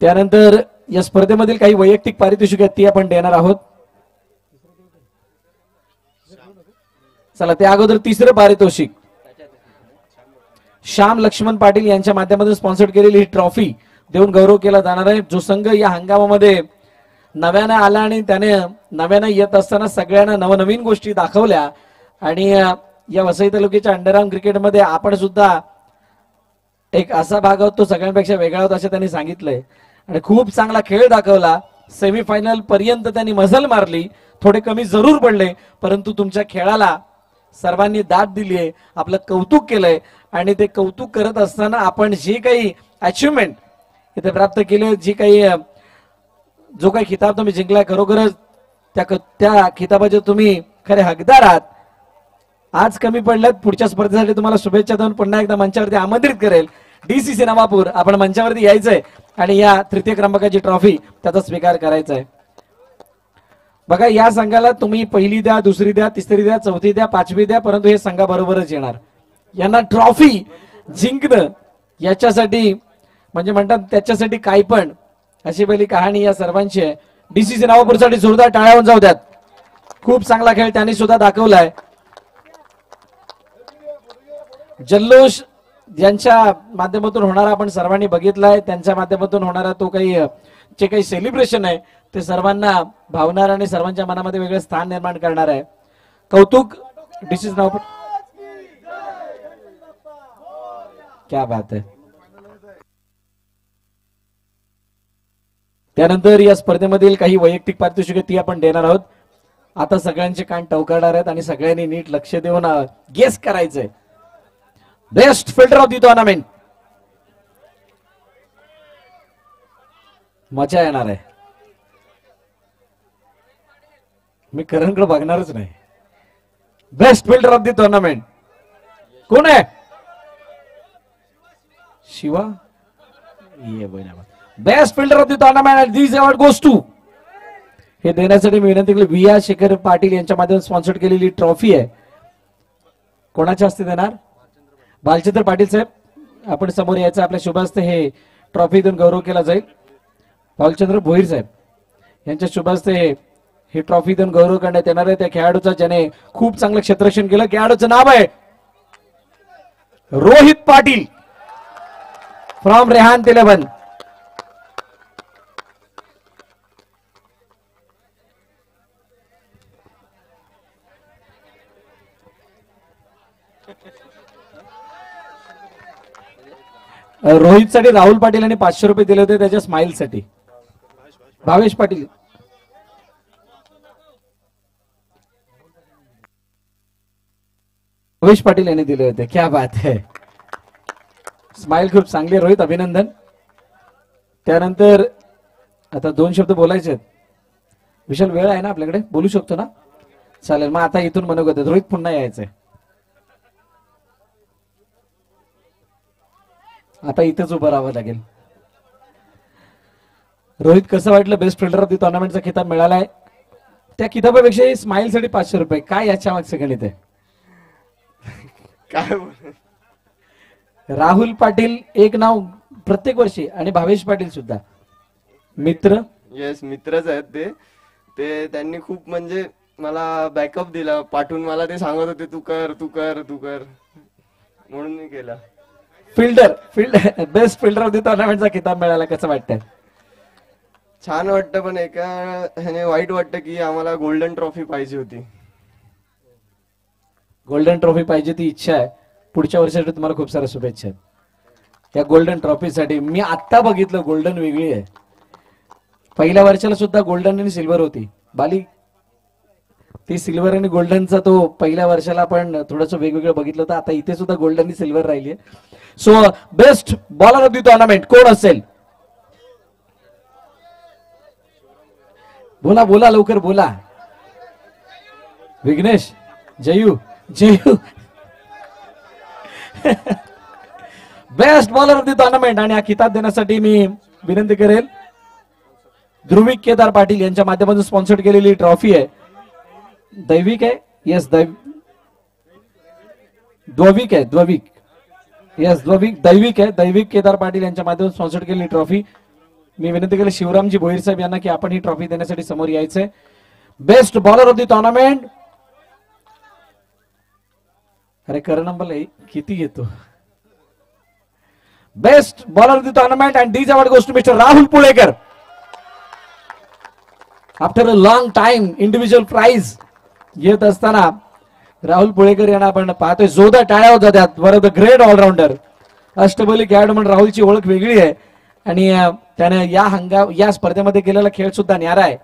A: त्यानंतर या स्पर्धेमधील काही वैयक्तिक पारितोषिक आहेत ती आपण देणार आहोत. चला त्या अगोदर तिसरं पारितोषिक श्याम लक्ष्मण पाटील यांच्या माध्यमातून स्पॉन्सर केलेली ही ट्रॉफी देऊन गौरव केला जाणार आहे. जो संघ या हंगामामध्ये नव्यानं आला आणि त्याने नव्यानं येत असताना सगळ्यांना नवनवीन गोष्टी दाखवल्या आणि या वसई तालुक्याच्या अंडरआर्म क्रिकेटमध्ये आपण सुद्धा एक असा भाग आहोत तो सगळ्यांपेक्षा वेगळा होता असं त्यांनी सांगितलंय आणि खूप चांगला खेळ दाखवला. सेमीफायनल पर्यंत त्यांनी मजल मारली, थोडे कमी जरूर पडले, परंतु तुमच्या खेळाला सर्वांनी दाद दिली आहे, आपलं कौतुक केलंय आणि ते कौतुक करत असताना आपण जे काही अचिव्हमेंट इथे प्राप्त केले, जी काही जो काही खिताब तुम्ही जिंकलाय, खरोखरच त्या खिताबाचे तुम्ही खरे हकदार आहात. आज कमी पडल्यात, पुढच्या स्पर्धेसाठी तुम्हाला शुभेच्छा देऊन पुन्हा एकदा मंचावरती आमंत्रित करेल. डीसीसी नवापूर आपण मंचावरती यायचंय आणि या तृतीय क्रमांकाची ट्रॉफी त्याचा स्वीकार करायचा आहे. बघा, या संघाला तुम्ही पहिली द्या, दुसरी द्या, तिसरी द्या, चौथी द्या, पाचवी द्या, परंतु हे संघाबरोबरच येणार. यांना ट्रॉफी जिंकणं याच्यासाठी म्हणजे म्हणतात त्याच्यासाठी काय पण, अशी पहिली कहाणी या सर्वांची आहे. डीसीसी नवापूरसाठी जोरदार टाळ्या जाऊ द्यात. खूप चांगला खेळ त्यांनी सुद्धा दाखवलाय. जल्लोष ज्यांच्या माध्यमातून होणारा आपण सर्वांनी बघितलाय, त्यांच्या माध्यमातून होणारा तो जे काही सेलिब्रेशन आहे ते सर्वांना भावणार आणि सर्वांच्या मनामध्ये वेगळं स्थान निर्माण करणार आहे. कौतुक डीसीसी नवापूर. क्या बात आहे. त्यानंतर या स्पर्धेमधील काही वैयक्तिक पारितोषिके ती आपण देणार आहोत. आता सगळ्यांचे कान टवकारणार आहेत आणि सगळ्यांनी नीट लक्ष देऊन गेस करायचंय. Best fielder of the tournament. मजा येणार आहे. मी करणकडे बघणारच नाही. Best fielder of the tournament कोण आहे? शिवा. ये best fielder of the tournament this award goes to. हे देण्यासाठी मी विनंती केली. व्ही आर शेखर पाटील यांच्या माध्यमातून स्पॉन्सर केलेली ट्रॉफी आहे. कोणाच्या हस्ते देणार? भालचंद्र पाटील साहेब, आपण समोर यायचं. आपल्या शुभ हस्ते हे ट्रॉफी देऊन गौरव केला जाईल. भालचंद्र भोईर साहेब यांच्या शुभ हस्ते ही ट्रॉफी देऊन गौरव करण्यात येणार आहे त्या खेळाडूचा ज्याने खूप चांगलं क्षेत्ररक्षण केलं. खेळाडूचं नाव आहे रोहित पाटील फ्रॉम रेहान 11. रोहित साठी राहुल पाटील यांनी 500 रुपये दिले होते त्याच्या स्माइल साठी. भावेश पाटील. भावेश पाटील यांनी दिले होते. क्या बात है. स्माइल खूप चांगली. रोहित अभिनंदन. त्यानंतर आता 2 शब्द बोलायचे आहेत. विशाल वेळ आहे ना आपल्याकडे? बोलू शकतो ना? चालेल. मग आता इथून मनोगत रोहित पुन्हा यायचंय. आता इथेच उभं राहावं लागेल. रोहित, कसं वाटलं? बेस्ट फिल्डर ऑफ द टुर्नामेंटचा खिताब मिळालाय. त्या किताबापेक्षा स्माइल साठी 500 रुपये. काय याच्या मागचं गणित आहे?
C: काय
A: राहुल पाटील एक नाव प्रत्येक वर्षी आणि भावेश पाटील सुद्धा मित्र.
D: येस, मित्रच आहेत ते त्यांनी खूप म्हणजे मला बॅकअप दिला. पाठवून मला ते सांगत होते तू कर तू कर तू कर, म्हणून मी केला.
A: बेस्ट फिल्डर ऑफ द टुर्नामेंटचा किताब मिळाला. कसं वाटतंय?
D: छान वाटतं, पण एका ह्याने वाईट वाटतं की आम्हाला गोल्डन ट्रॉफी पाहिजे होती.
A: गोल्डन ट्रॉफी पाहिजे ती इच्छा आहे. पुढच्या वर्षासाठी तुम्हाला खूप साऱ्या शुभेच्छा आहेत. त्या गोल्डन ट्रॉफीसाठी मी आत्ता बघितलं गोल्डन वेगळी आहे. पहिल्या वर्षाला सुद्धा गोल्डन आणि सिल्वर होती. बाली ती सिल्वर आणि गोल्डनचा तो पहिल्या वर्षाला आपण थोडंसं वेगवेगळं बघितलं होतं. आता इथे सुद्धा गोल्डन आणि सिल्वर राहिली आहे. So best bowler of the tournament कोण असेल? बोला बोला लवकर बोला. Vighnesh. Jayu. Best bowler of the tournament. आणि हा किताब देण्यासाठी मी विनंती करेल ध्रुविक केदार पाटील यांच्या माध्यमातून स्पॉन्सर केलेली ट्रॉफी आहे. दैविक आहे. येस द्वविक आहे. येस दैविक आहे. दैविक केदार पाटील यांच्या माध्यमातून स्पॉन्सर केलेली ट्रॉफी. मी विनंती केली शिवरामजी भोईर साहेब यांना की आपण ही ट्रॉफी देण्यासाठी समोर यायचंय. Best bowler of the tournament. अरे करण नंबर किती घेतो? Best bowler of the tournament and this award goes to mister Rahul Pulekar. After a long time individual prize येत असताना राहुल पुळेकर यांना आपण पाहतोय. जोरदार टाळ्या होत्या त्यात. One of the great allrounder, अष्टबली खेळाडू म्हणून राहुलची ओळख वेगळी आहे आणि त्याने या स्पर्धेमध्ये केलेला खेळ सुद्धा न्यारा आहे.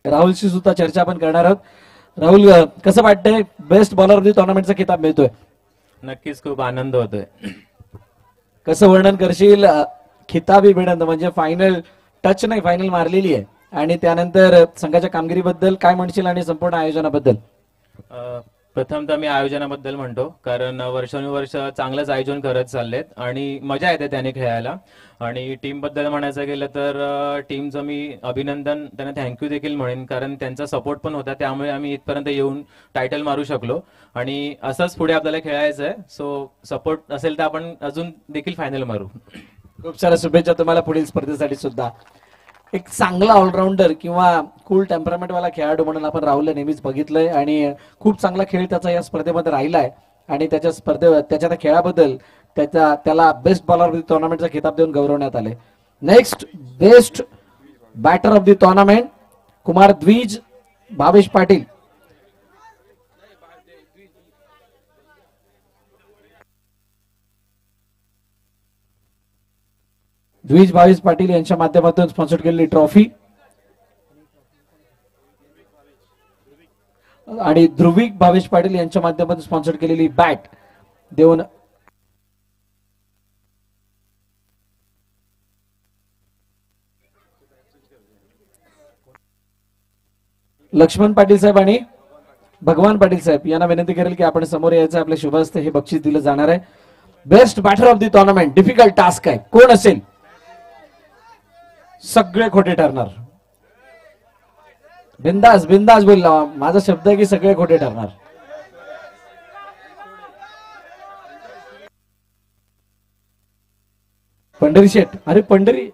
A: राहुलची सुद्धा चर्चा आपण करणार आहोत. राहुल, कसं वाटतंय बेस्ट बॉलर ऑफ द टुर्नामेंटचा किताब मिळतोय?
E: नक्कीच खूप आनंद होतोय.
A: कसं वर्णन करशील? खिताबी भिडंत म्हणजे फायनल टच नाही, फायनल मारलेली आहे. आणि त्यानंतर संघाच्या कामगिरीबद्दल काय म्हणशील आणि संपूर्ण आयोजनाबद्दल?
E: प्रथमतः मी आयोजनाबद्दल म्हणतो, कारण वर्षानुवर्ष चांगलंच आयोजन करत चाललेत आणि मजा येते त्याने खेळायला. आणि टीम बद्दल म्हणायचं गेलं तर टीमचं मी अभिनंदन, त्यांना थँक्यू देखील म्हणेन, कारण त्यांचा सपोर्ट पण होता, त्यामुळे आम्ही इथपर्यंत येऊन टायटल मारू शकलो. आणि असंच पुढे आपल्याला खेळायचं आहे. सो सपोर्ट असेल तर आपण अजून देखील फायनल मारू.
A: खूप साऱ्या शुभेच्छा तुम्हाला पुढील स्पर्धेसाठी सुद्धा. एक चांगला ऑलराऊंडर किंवा कूल टेम्परामेंट वाला खेळाडू म्हणून आपण राहुलला नेहमीच बघितलंय आणि खूप चांगला खेळ त्याचा या स्पर्धेमध्ये राहिलाय आणि त्याच्या त्या खेळाबद्दल त्याला बेस्ट बॉलर ऑफ द टुर्नामेंटचा खिताब देऊन गौरवण्यात आले. Next best batter of the tournament Kumar Dwij Bhavesh Patil. द्विज भावेश पाटील यांच्या माध्यमातून स्पॉन्सर केलेली ट्रॉफी आणि ध्रुविक भावेश पाटील यांच्या माध्यमातून स्पॉन्सर केलेली बॅट देऊन लक्ष्मण पाटील साहेब आणि भगवान पाटील साहेब यांना विनंती करेल की आपण समोर यायचं, आपल्या शुभ हस्ते हे बक्षीस दिलं जाणार आहे. Best batter of the tournament difficult task आहे, कोण असेल? सगळे खोटे ठरणार. बिंदास बिंदास बोलला, माझा शब्द आहे की सगळे खोटे ठरणार. पंढरी शेठ, अरे पंढरी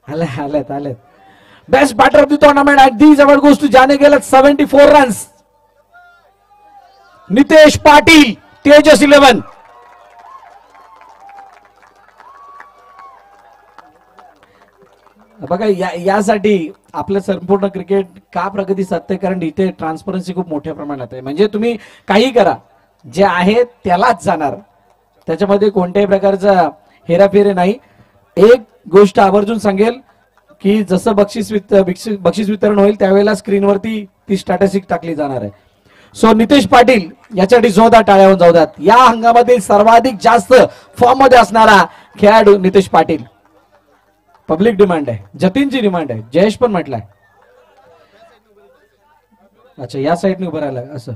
A: आलेत. Best batter of the tournament at these award goes to जाने गेलेत 74 रन्स. नितेश पाटील, तेजस 11. बघा यासाठी आपलं संपूर्ण क्रिकेट का प्रगती साधते, कारण इथे ट्रान्सपरन्सी खूप मोठ्या प्रमाणात आहे. म्हणजे तुम्ही काही करा, जे आहे त्यालाच जाणार, त्याच्यामध्ये कोणत्याही प्रकारचा हेराफेरी नाही. एक गोष्ट आवर्जून सांगेल की जसं बक्षीस वितरण होईल त्यावेळेला स्क्रीनवरती ती स्टॅटिस्टिक टाकली जाणार आहे. सो नितेश पाटील याच्यासाठी जोरदार टाळ्या होऊन जाऊ द्यात. या हंगामातील सर्वाधिक जास्त फॉर्म मध्ये असणारा खेळाडू नितेश पाटील. पब्लिक डिमांड आहे, जतीनची डिमांड आहे, जयेश पण म्हटलाय. अच्छा, या साईडने उभं राहिला असं.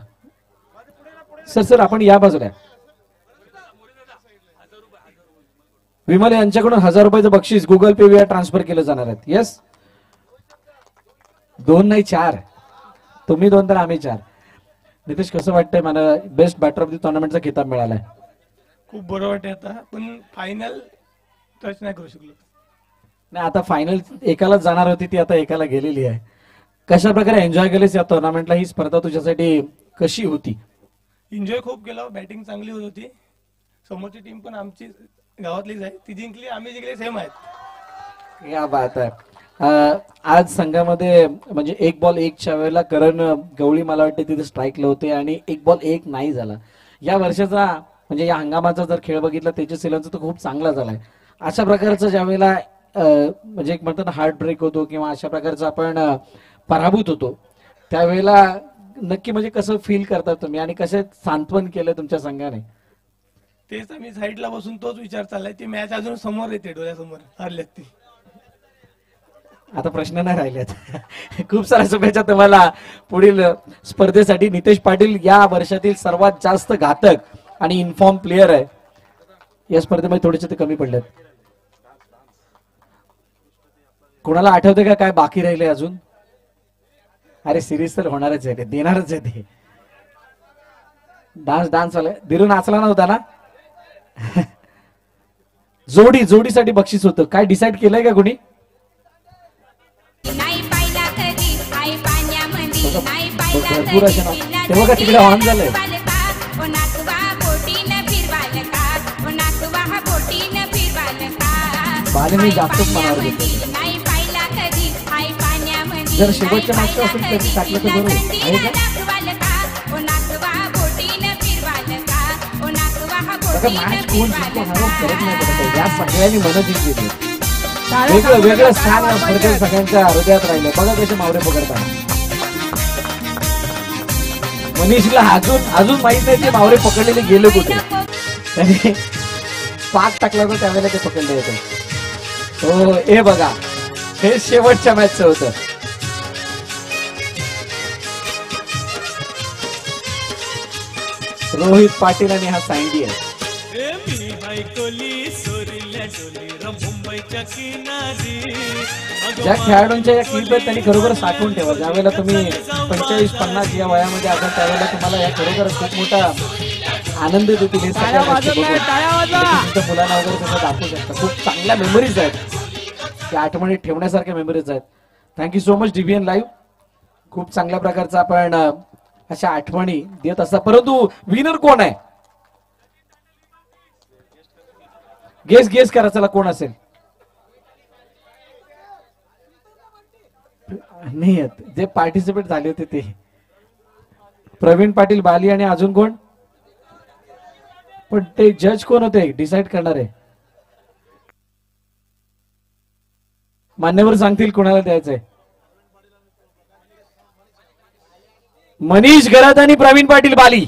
A: सर आपण या बाजूला. विमल यांच्याकडून 1000 रुपयाचं बक्षीस गुगल पे विया ट्रान्सफर केलं जाणार आहे. येस, 2 नाही 4, तुम्ही 2 तर आम्ही 4. नितेश, कसं वाटतंय मला बेस्ट बॅटर ऑफ द टुर्नामेंटचा खिताब मिळालाय?
F: खूप बरं वाटतं आता, पण फायनल टच नाही करू शकलो.
A: नाही, आता फायनल एकालाच जाणार होती, ती आता एकाला गेलेली आहे. कशा प्रकारे एन्जॉय केलेस या टुर्नामेंटला? ही स्पर्धा तुझ्यासाठी कशी होती?
F: एन्जॉय खूप केला, बॅटिंग चांगली होत होती. समोरची टीम पण आमची गावातलीच आहे, ती जिंकली, आम्ही जिंकले, सेम आहेत.
A: या बात आहे. आज संघामध्ये म्हणजे 1 बॉल 1च्या वेळेला करण गवळी मला वाटते तिथे स्ट्राईकला होते आणि 1 बॉल 1 नाही झाला. या वर्षाचा म्हणजे या हंगामाचा जर खेळ बघितला तेजस 11चा तर खूप चांगला झालाय. अशा प्रकारचं ज्या वेळेला म्हणजे एक म्हणतात ना हार्ट ब्रेक होतो किंवा अशा प्रकारचा आपण पराभूत होतो, त्यावेळेला नक्की म्हणजे कसं फील करता तुम्ही आणि कसे सांत्वन केलं तुमच्या संघाने?
F: तेच आम्ही साईडला बसून तोच विचार चाललाय, ती मॅच अजून समोर येते, डोळ्यासमोर हरल्यात ती.
A: आता प्रश्न नाही राहिलेत. खूप साऱ्या शुभेच्छा तुम्हाला पुढील स्पर्धेसाठी. नितेश पाटील या वर्षातील सर्वात जास्त घातक आणि इन्फॉर्म प्लेयर आहे. या स्पर्धेमध्ये थोडेसे ते कमी पडलेत. कोणाला आठवते का काय बाकी राहिले अजून? अरे सिरीज तर होणारच आहे, देणारच आहे ते. डान्स वाले दिरू नाचला नव्हता ना? जोडीसाठी बक्षीस होतं, काय डिसाईड केलंय का कोणी? भरपूर असे नाव तेव्हा का तिकडे ऑन झालंय. बालेने जास्तच मनावर घेतलं. जर शेवटच्या मॅचचं असेल तरी टाकलं तर बरोबर आहे का? मॅच कोण जिंकतो हा फरक नाही पडत. या सगळ्यांनी मन जिंकली. वेगळं स्थान या स्पर्धेत सगळ्यांच्या हृदयात राहिलं. बघा कसे मावरे पकडतात. मनीषला अजून माहित नाही ते मावरे पकडलेले गेले कुठे. त्याने पाक टाकला होता त्यावेळेला ते पकडले होते. हो, हे बघा, हे शेवटच्या मॅचचं होतं. रोहित पाटील आणि हा सँडी आहे. ज्या खेळाडूंच्या या क्लिप आहेत त्यांनी खरोखर साठवून ठेवा. ज्यावेळेला तुम्ही 45-50 या वयामध्ये असाल त्यावेळेला तुम्हाला या खरोखर खूप मोठा आनंद देतील. हे सगळ्या गोष्टी बघून. तुमच्या मुलांना वगैरे तुम्ही दाखवू शकता. खूप चांगल्या मेमरीज आहेत, त्या आठवणी ठेवण्यासारख्या मेमरीज आहेत. Thank you so much DBN live. खूप चांगल्या प्रकारचा आपण अशा आठवणी देत असता. परंतु विनर कोण आहे? गेस करा, चला कोण असेल? नाही आहेत जे पार्टिसिपेट झाले होते ते. प्रवीण पाटील, बाली आणि अजून कोण? पण ते जज कोण होते डिसाइड करणारे? मान्यवर सांगतील कोणाला द्यायचंय. मनीष गरात आणि प्रवीण पाटील बाली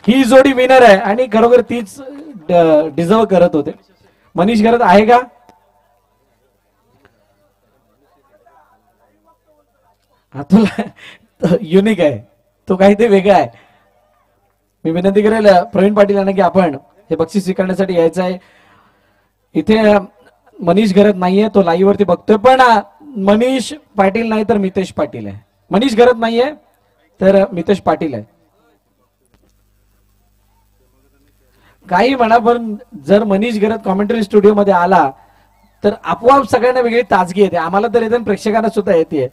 A: ही जोडी विनर आहे आणि खरोखर तीच डिझर्व करत होते. मनीष गरात आहे का? हा तुला युनिक आहे, तो काहीतरी वेगळा आहे. मी विनंती करेल प्रवीण पाटील यांना की आपण हे बक्षीस स्वीकारण्यासाठी यायचं आहे. इथे मनीष गरत नाहीये, तो लाईव्ह वरती बघतोय. पण मनीष पाटील नाही तर मितेश पाटील आहे. मनीष गरत नाहीये तर मितेश पाटील आहे. काही म्हणा, पण जर मनीष गरत कॉमेंटरी स्टुडिओ मध्ये आला तर आपोआप सगळ्यांना वेगळी ताजगी येते. आम्हाला तर येते, प्रेक्षकांना सुद्धा येते.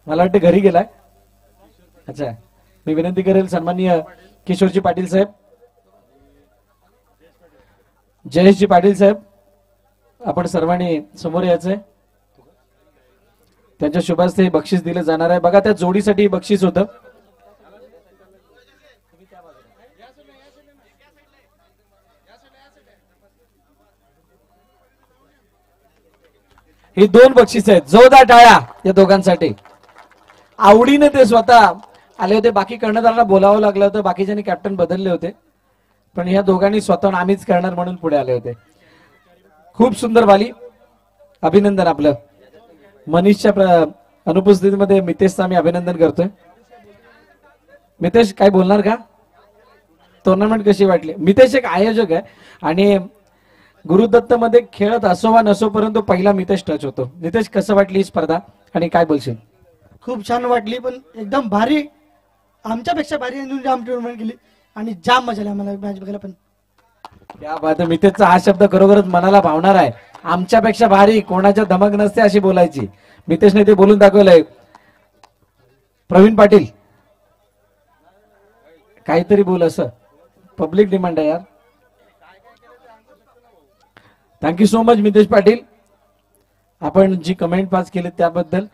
A: मला वाटतं घरी गेलाय. अच्छा, मी विनंती करेल सन्माननीय किशोरजी पाटील साहेब, जयेशजी पाटील साहेब, आपण सर्वांनी समोर यायचंय. त्यांच्या शुभास्ते बक्षीस दिलं जाणार आहे. बघा, त्या जोडीसाठी बक्षीस होतं. ही 2 बक्षीस आहेत. जोरदार टाळ्या या दोघांसाठी. आवडीने ते स्वतः आले होते. बाकी कर्णधारांना बोलावं लागलं होतं, बाकीच्यांनी कॅप्टन बदलले होते, पण ह्या दोघांनी स्वतः आम्हीच करणार म्हणून पुढे आले होते. खूप सुंदर बाली, अभिनंदन आपलं. मनीषच्या अनुपस्थितीमध्ये मितेशचं आम्ही अभिनंदन करतोय. मितेश काय बोलणार का? टुर्नामेंट कशी वाटली? मितेश एक आयोजक आहे आणि गुरुदत्त मध्ये खेळत असो वा नसो, परंतु पहिला मितेश टच होतो. मितेश, कसं वाटली ही स्पर्धा आणि काय बोलशील?
G: खूप छान वाटली, पण एकदम भारी, आमच्यापेक्षा भारी जाम टुर्नामेंट केली आणि जाम मजा आली आम्हाला मॅच बघायला. पण
A: क्या बात आहे. मितेशचा हा शब्द खरोखरच मनाला भावणार आहे. आमच्यापेक्षा भारी कोणाच्या धमक नसते अशी बोलायची. मितेशने ते बोलून दाखवलंय. प्रवीण पाटील, काहीतरी बोल, असं पब्लिक डिमांड आहे यार. Thank you so much Mitesh Patil, आपण जी कमेंट पास केली त्याबद्दल.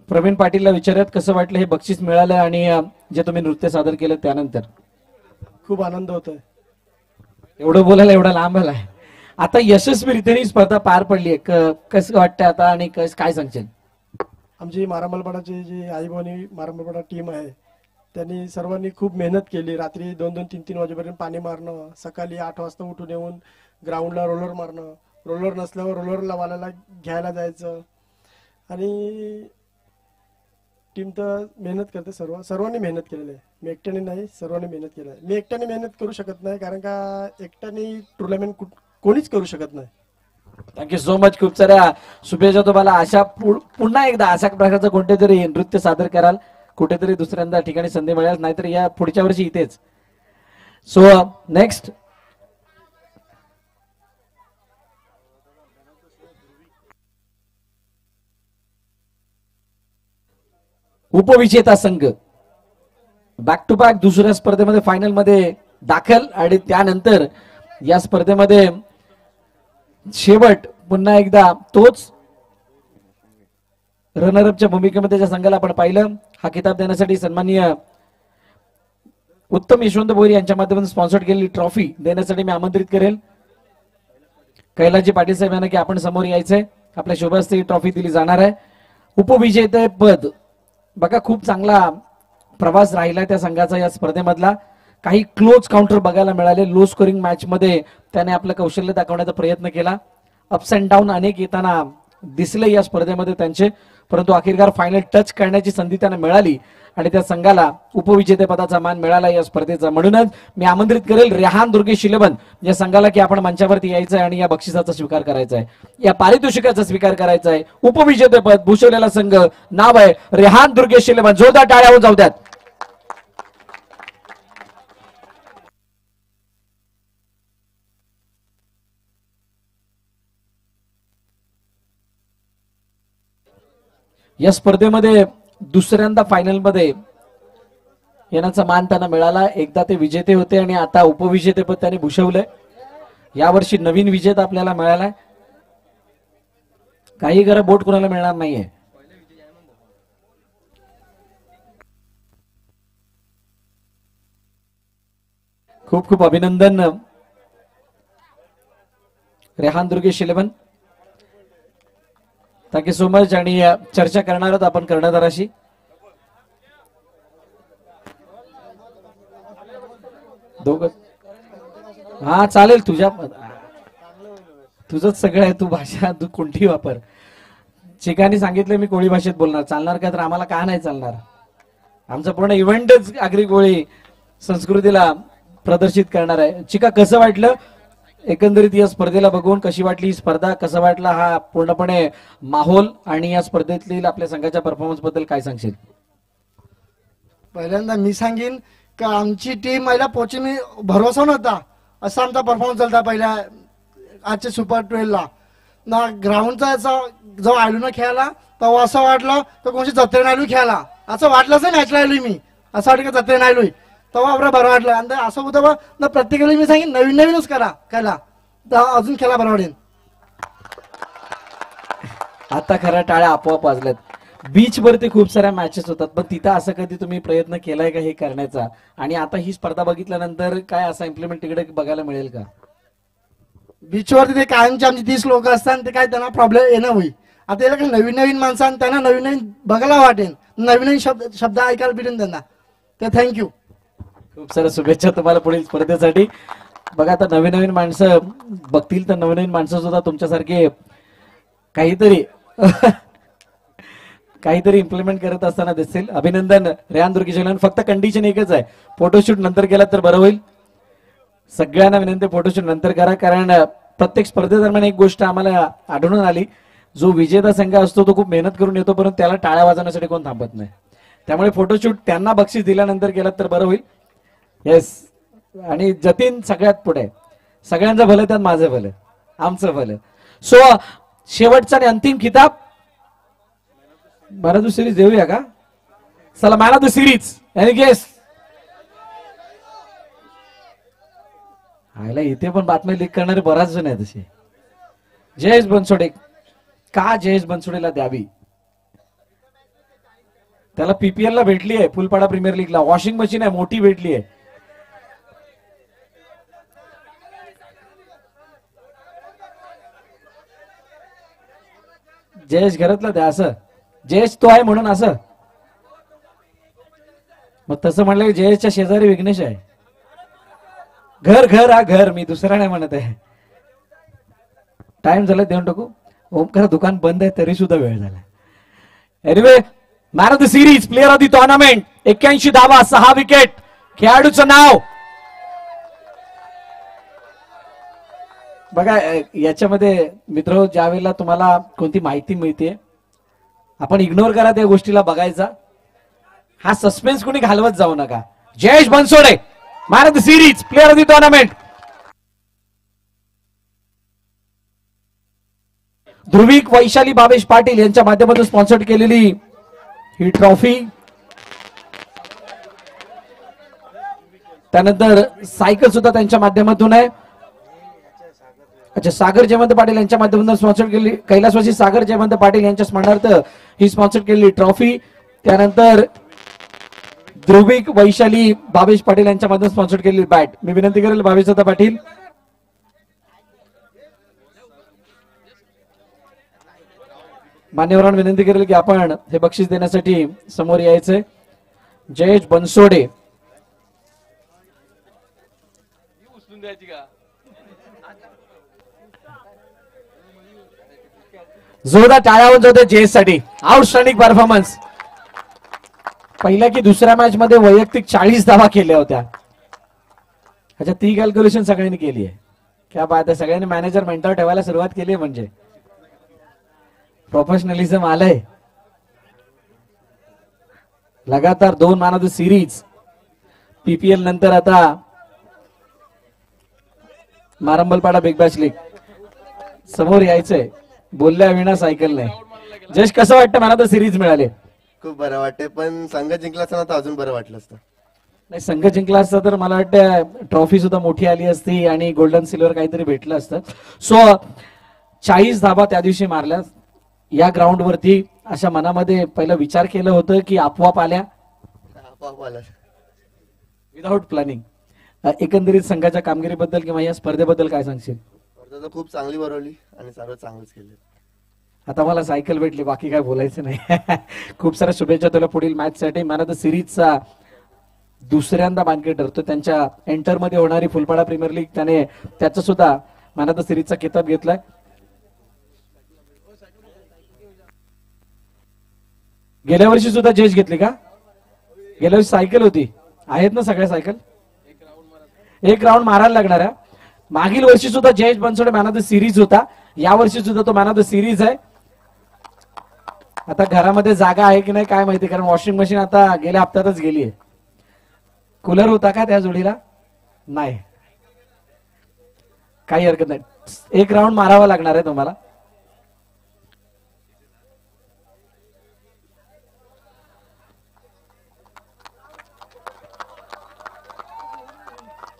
A: प्रवीण पाटीलला विचारत कसं वाटलं हे बक्षीस मिळालं आणि जे तुम्ही नृत्य सादर केलं त्यानंतर?
G: खूप आनंद होतोय.
A: एवढं बोलायला एवढा लांब आलाय. आता यशस्वीरित्या ही स्पर्धा पार पडली आहे, कसं वाटतं आता आणि काय सांगशील?
G: आमची मारामलपाडाची जी आईबोनी मारामलपाडा टीम आहे त्यांनी सर्वांनी खूप मेहनत केली. रात्री 2-2, 3-3 वाजेपर्यंत पाणी मारणं, सकाळी 8 वाजता उठून येऊन ग्राउंडला रोलर मारणं, रोलर नसल्यावर रोलरला वालायला घ्यायला जायचं. आणि टीम तर मेहनत करते, सर्वांनी मेहनत केलेली आहे. मी एकट्याने नाही, सर्वांनी मेहनत केली आहे. मी एकट्याने मेहनत करू शकत नाही, कारण का एकट्याने टुर्नामेंट कोणीच करू शकत नाही.
A: Thank you so much. खूप साऱ्या शुभेच्छा तुम्हाला. अशा पुन्हा एकदा अशा प्रकारचं कोणतेतरी नृत्य सादर कराल, कुठेतरी दुसऱ्यांदा ठिकाणी संधी मिळेल, नाहीतर या पुढच्या वर्षी इथेच. सो नेक्स्ट उपविजेता संघ बॅक टू बॅक दुसऱ्या स्पर्धेमध्ये फायनल मध्ये दाखल. आणि त्यानंतर या स्पर्धेमध्ये शेवट पुन्हा एकदा तोच रनरअपच्या भूमिकेमध्ये ज्या संघाला आपण पाहिलं, हा किताब देण्यासाठी सन्माननीय उत्तम यशवंत भोईर यांच्या माध्यमातून स्पॉन्सर केलेली ट्रॉफी देण्यासाठी मी आमंत्रित करेल कैलासजी पाटील साहेब यांना की आपण समोर यायचंय. आपल्या शुभहस्ते ही ट्रॉफी दिली जाणार आहे. उपविजेते पद बघा, खूप चांगला प्रवास राहिला त्या संघाचा या स्पर्धेमधला. काही क्लोज काउंटर बघायला मिळाले. लो स्कोरिंग मॅच मध्ये त्याने आपलं कौशल्य दाखवण्याचा प्रयत्न केला. अप्स अँड डाऊन अनेक येताना दिसले या स्पर्धेमध्ये त्यांचे, परंतु अखेरकार फायनल टच करण्याची संधी त्यांना मिळाली आणि त्या संघाला उपविजेतेपदाचा मान मिळाला या स्पर्धेचा. म्हणूनच मी आमंत्रित करेल रेहान दुर्गेश शिलेबन या संघाला की आपण मंचावरती यायचं आहे आणि या बक्षिसाचा स्वीकार करायचा आहे, या पारितोषिकाचा स्वीकार करायचा आहे. उपविजेतेपद भूषवलेला संघ नाव आहे रेहान दुर्गेश शिलेबन. जोरदार टाळ्या होऊन जाऊ द्यात. या स्पर्धेमध्ये दुसऱ्यांदा फायनल मध्ये येण्याचा मान त्यांना मिळाला. एकदा ते विजेते होते आणि आता उपविजेतेपद त्यांनी भूषवलंय. यावर्षी नवीन विजेता आपल्याला मिळालाय. काही घरा बोट कोणाला मिळणार नाहीये. खूप खूप अभिनंदन Rehan Durgesh Shileban. Thank you so much. आणि चर्चा करणार आहोत आपण कर्णधाराशी. दोघं हा चालेल. तुझंच सगळं आहे. तू भाषा तू कोणती वापर. चिकानी सांगितलं मी कोळी भाषेत बोलणार. चालणार का? तर आम्हाला का नाही चालणार. आमचा पूर्ण इव्हेंटच आगरी कोळी संस्कृतीला प्रदर्शित करणार आहे. चिका कसं वाटलं एकंदरीत या स्पर्धेला बघून? कशी वाटली ही स्पर्धा? कसा वाटला हा पूर्णपणे माहोल? आणि या स्पर्धेतील आपल्या संघाच्या परफॉर्मन्स बद्दल काय सांगशील?
H: पहिल्यांदा मी सांगेन का आमची टीम पहिला पोची मी भरोसा नव्हता. असा आमचा परफॉर्मन्स चालता पहिल्या आजच्या सुपर 12 ला ना. ग्राउंडचा असा जेव्हा आलो ना खेळायला तेव्हा असं वाटलं तर कोणची जत्रेने आलो खेळायला. असं वाटलंच नाही मॅचला आलोय मी. असं वाटलं का जत्रेने आलोय तेव्हा आपलं बरं वाटलं. आणि असं होतं बा ना प्रत्येकाला मी सांगेन नवीन नवीनच करा खेळा तर अजून खेळा बरं वाटेल.
A: आता खऱ्या टाळ्या आपोआप वाजल्यात. बीच वरती खूप साऱ्या मॅचेस होतात पण तिथं असं कधी तुम्ही प्रयत्न केलाय का हे करण्याचा? आणि आता ही स्पर्धा बघितल्यानंतर काय असा इम्प्लिमेंट तिकडे बघायला मिळेल का?
H: बीचवरती ते कायमचे आमची 30 लोक असतात ते काय त्यांना प्रॉब्लेम येणं होईल. आता याला काही नवीन नवीन माणसं त्यांना नवीन नवीन बघायला वाटेल. नवीन नवीन शब्द ऐकायला भेटेल त्यांना. तर थँक्यू.
A: खूप साऱ्या शुभेच्छा तुम्हाला पुढील स्पर्धेसाठी. बघा आता नवीन नवीन माणसं बघतील तर नवीन नवीन माणसं सुद्धा तुमच्यासारखे काहीतरी काहीतरी इम्प्लिमेंट करत असताना दिसतील. अभिनंदन रेहान दुर्गेश शिलेबन. फक्त कंडिशन एकच आहे, फोटोशूट नंतर केला तर बरं होईल. सगळ्यांना विनंती फोटोशूट नंतर करा. कारण प्रत्येक स्पर्धेदरम्यान एक गोष्ट आम्हाला आढळून आली, जो विजेता संघ असतो तो खूप मेहनत करून येतो परंतु त्याला टाळ्या वाजवण्यासाठी कोण थांबत नाही. त्यामुळे फोटोशूट त्यांना बक्षीस दिल्यानंतर केलं तर बरं होईल. येस. आणि जतीन सगळ्यात पुढे. सगळ्यांचं भलं त्यात माझं भलं, आमचं भलं. सो शेवटचा आणि अंतिम खिताब मॅन ऑफ द सिरीज देऊया का? चला man of the series any guess? आयला इथे पण बातम्या लीक करणारे बराच जण आहे तसे. जयेश बनसोडे. का जयेश बनसोडेला द्यावी? त्याला पीपीएल ला भेटली आहे, फुलपाडा प्रीमियर लीगला वॉशिंग मशीन आहे मोठी भेटली आहे. जयेश घरातला द्या असं. जयेश तो आहे म्हणून असं. मग तसं म्हणलं की जयेशच्या शेजारी विघ्नेश आहे. घर घर हा घर, मी दुसरा नाही म्हणत आहे. टाइम झाला देऊन टाकू. ओमकार दुकान बंद आहे तरी सुद्धा वेळ झाला. Anyway man of the series, player of the tournament, 81 धावा 6 विकेट. खेळाडूचं नाव बघा. याच्यामध्ये मित्र ज्या वेळेला तुम्हाला कोणती माहिती मिळते आपण इग्नोर करा त्या गोष्टीला बघायचा. हा सस्पेन्स कोणी घालवत जाऊ नका. Jayesh Bansode man of the series, player of the tournament. Dhruvik Vaishali Bhavesh Patil यांच्या माध्यमातून स्पॉन्सर्ड केलेली ही ट्रॉफी. त्यानंतर सायकल सुद्धा त्यांच्या माध्यमातून आहे. अच्छा, सागर जयवंत पाटील यांच्या माध्यमातून स्पॉन्सर केली, कैलासवासी सागर जयवंत पाटील यांच्या स्मरणार्थ ही स्पॉन्सर केलेली ट्रॉफी. त्यानंतर ध्रुविक वैशाली भावेश पाटील यांच्या माध्यमातून स्पॉन्सर केलेली बॅट. मी विनंती करेल भावेश दादा पाटील मान्यवरांना विनंती करेल की आपण हे बक्षीस देण्यासाठी समोर यायचंय. जयेश बनसोडे. जोरदार टाळ्या होऊन जाते जेएस साठी. Outstanding performance. पहिल्या की दुसऱ्या मॅच मध्ये वैयक्तिक 40 धावा केल्या होत्या. अच्छा, ती कॅल्क्युलेशन सगळ्यांनी केली आहे. क्या बात आहे. सगळ्यांनी मॅनेजर मेंटर ठेवायला सुरुवात केली आहे. म्हणजे प्रोफेशनलिझम आलंय. लगातार 2 man of the series. PPL नंतर आता मारंबलपाडा बिग बॅश लीग समोर यायचंय. बोलल्या विना सायकल नाही. जश, कसं वाटतं मॅन ऑफ द सिरीज मिळाले?
I: खूप बरं वाटते, पण संघ जिंकला असता तर अजून बरं वाटलं असतं.
A: नाही, संघ जिंकला असता तर मला वाटतं ट्रॉफी सुद्धा मोठी आली असती आणि गोल्डन सिल्वर काहीतरी भेटलं असतं. सो 40 धाबा त्या दिवशी मारल्या या ग्राउंड वरती. अशा मनामध्ये पहिला विचार केलं होतं की आपोआप आल्या?
I: आपोआप आला.
A: Without planning. एकंदरीत संघाच्या कामगिरीबद्दल किंवा या स्पर्धेबद्दल काय सांगशील?
I: स्पर्धा तर खूप चांगली भरवली आणि सर्व चांगलंच केलं.
A: आता मला सायकल भेटली, बाकी काय बोलायचं नाही. खूप साऱ्या शुभेच्छा तुला पुढील मॅच साठी. मॅन ऑफ द सिरीजचा दुसऱ्यांदा मानकरी ठरतो. त्यांच्या एंटर मध्ये होणारी फुलपाडा प्रीमियर लीग त्याने त्याचा सुद्धा मॅन ऑफ द सिरीजचा किताब घेतलाय. गेल्या वर्षी सुद्धा जयेश घेतली का? गेल्या वर्षी सायकल होती. आहेत ना सगळ्या सायकल? एक राऊंड मारायला लागणार आहे. मागील वर्षी सुद्धा Jayesh Bansode man of the series होता. या वर्षी सुद्धा तो मॅन ऑफ द सिरीज आहे. आता घरामध्ये जागा आहे की नाही काय माहिती, कारण वॉशिंग मशीन आता गेल्या हप्त्यातच गेली आहे. कूलर होता का त्या जोडीला? नाही, काही हरकत नाही. एक राऊंड मारावा लागणार आहे तुम्हाला.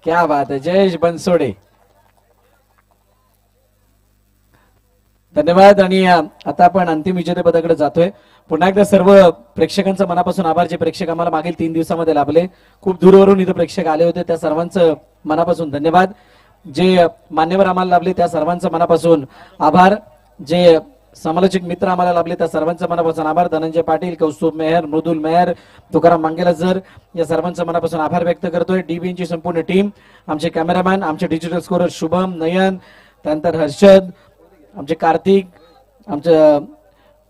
A: क्या बात है जयेश बनसोडे, धन्यवाद. आणि आता आपण अंतिम विजेतेपदाकडे जातोय. पुन्हा एकदा सर्व प्रेक्षकांचं मनापासून आभार. जे प्रेक्षक आम्हाला मागील 3 दिवसामध्ये लाभले, खूप दूरवरून इथं प्रेक्षक आले होते, त्या सर्वांचं मनापासून धन्यवाद. जे मान्यवर आम्हाला लाभले त्या सर्वांचं मनापासून आभार. जे समालोचक मित्र आम्हाला लाभले त्या सर्वांचं मनापासून आभार. धनंजय पाटील, कौस्तुभ मेहर, मृदुल मेहर, तुकाराम मांगेलाजर या सर्वांचं मनापासून आभार व्यक्त करतोय. डीबीएनची संपूर्ण टीम, आमचे कॅमेरामॅन, आमचे डिजिटल स्कोरर शुभम, नयन, त्यानंतर हर्षद, आमचे कार्तिक, आमचे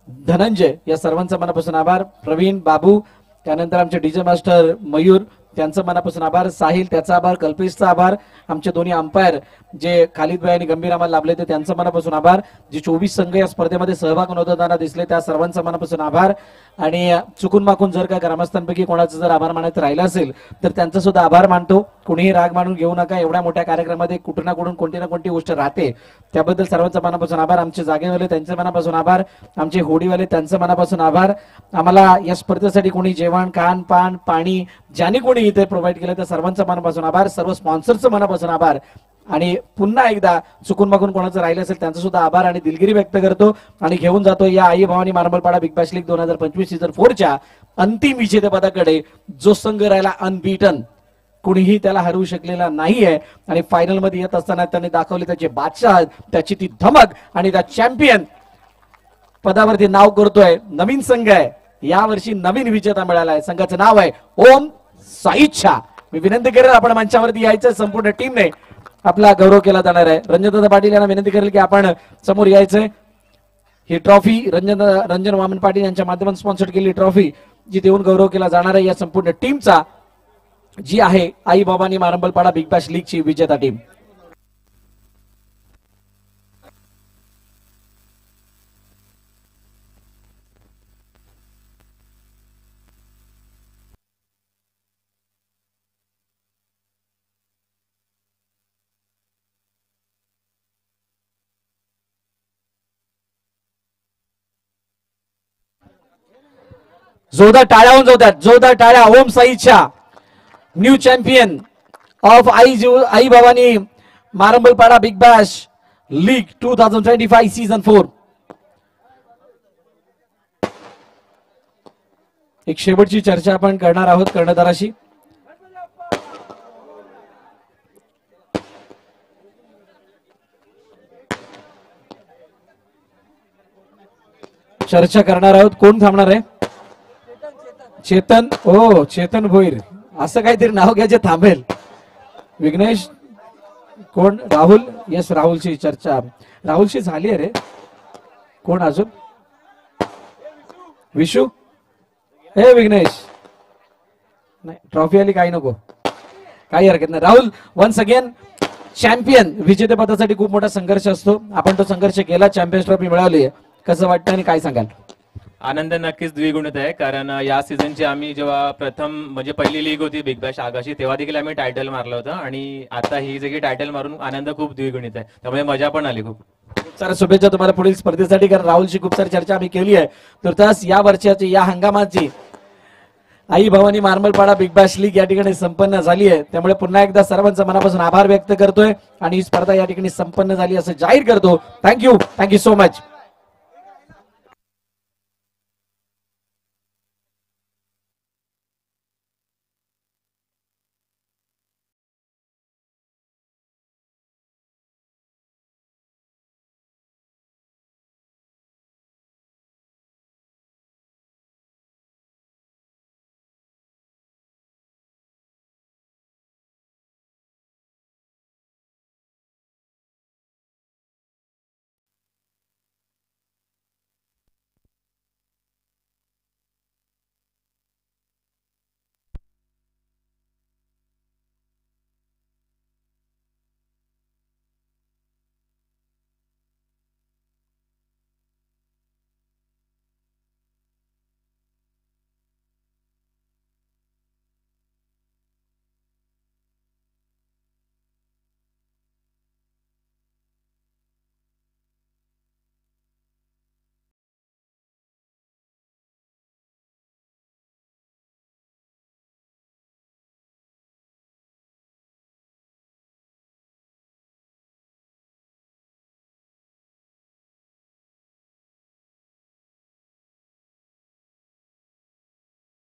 A: धनंजय या सर्वांचा मनापासून आभार. प्रवीण, बाबू, त्यानंतर आमचे डीजे मास्टर मयूर त्यांचं मनापासून आभार. साहिल त्याचा आभार. कल्पेशचा आभार. आमचे दोन्ही अंपायर जे खालिद भाई आणि गंभीर आम्हाला लाभले ते त्यांचं मनापासून आभार. जे 24 संघ या स्पर्धेमध्ये सहभाग नोंदवताना दिसले त्या सर्वांचा मनापासून आभार. आणि चुकून माकून जर का ग्रामस्थांपैकी कोणाचं जर आभार मानायचं राहिला असेल तर त्यांचा सुद्धा आभार मानतो. कुणीही राग मानून घेऊ नका. एवढ्या मोठ्या कार्यक्रमामध्ये कुठं ना कुठून कोणती ना कोणती गोष्ट राहते, त्याबद्दल सर्वांचा मनापासून आभार. आमचे जागेवाले त्यांचे मनापासून आभार. आमचे होडीवाले त्यांचं मनापासून आभार. आम्हाला या स्पर्धेसाठी कोणी जेवण, खान पान, पाणी ज्यांनी कोणी इथे प्रोव्हाइड केलं त्या सर्वांचं मनापासून आभार. सर्व स्पॉन्सरचं मनापासून आभार. आणि पुन्हा एकदा चुकून मागून कोणाचं राहिलं असेल त्यांचा सुद्धा आभार आणि दिलगिरी व्यक्त करतो. आणि घेऊन जातो या Aai Bhavani Marambalpada big bash league 2025 season 4च्या अंतिम विजेतेपदाकडे. जो संघ राहिला अनबीटन, कुणीही त्याला हरवू शकलेला नाहीये. आणि फायनल मध्ये येत असताना त्यांनी दाखवले त्याचे बादशाह, त्याची ती धमक आणि त्या चॅम्पियन पदावरती नाव करतोय. नवीन संघ आहे, यावर्षी नवीन विजेता मिळाला आहे. संघाचं नाव आहे ओम साईच्छा. मी विनंती करेल आपण मंचावरती यायचं. संपूर्ण टीमने आपला गौरव केला जाणार आहे. रंजनदादा पाटील यांना विनंती करेल की आपण समोर यायचंय. ही ट्रॉफी रंजन वामन पाटील यांच्या माध्यमातून स्पॉन्सर केलेली ट्रॉफी जी देऊन गौरव केला जाणार आहे या संपूर्ण टीमचा, जी आहे आई बाबांनी मारंबलपाडा बिग बॅश लीगची विजेता टीम. जोरदार टाळ्या होऊन जातात. जोरदार टाळ्या. Om Saichha new champion of Aai Bhavani Marambalpada big bash league 2025 season 4. एक शेवटची चर्चा आपण करणार आहोत कर्णधाराशी. चर्चा करणार आहोत. कोण थांबणार आहे? चेतन. ओ चेतन भोईर, असं काहीतरी नाव घ्या जे थांबेल. विघ्नेश कोण? राहुल. येस, राहुलची चर्चा राहुलशी झाली आहे रे. कोण अजून? विशू. हे विघ्नेश. नाही, ट्रॉफी आली काही नको, काही हरकत नाही. Rahul once again champion. विजेतेपदासाठी खूप मोठा संघर्ष असतो, आपण तो संघर्ष केला, चॅम्पियन्स ट्रॉफी मिळवली आहे. कसं वाटतं आणि काय सांगाल?
E: आनंद नक्कीच द्विगुणित आहे, कारण या सीझनची आम्ही जेव्हा प्रथम म्हणजे पहिली लीग होती बिग बॅश आगाशी, तेव्हा देखील आम्ही टायटल मारलं होतं आणि आता ही सगळी टायटल मारून आनंद खूप द्विगुणित आहे, त्यामुळे मजा पण आली खूप.
A: खूप साऱ्या शुभेच्छा तुम्हाला पुढील स्पर्धेसाठी, कारण राहुलची खूप सारी चर्चा आम्ही केली आहे. तुर्तास या वर्षाची, या हंगामाची आई भवानी मार्मलपाडा बिग बॅश लीग या ठिकाणी संपन्न झाली आहे. त्यामुळे पुन्हा एकदा सर्वांचा मनापासून आभार व्यक्त करतोय आणि ही स्पर्धा या ठिकाणी संपन्न झाली असं जाहीर करतो. Thank you so much.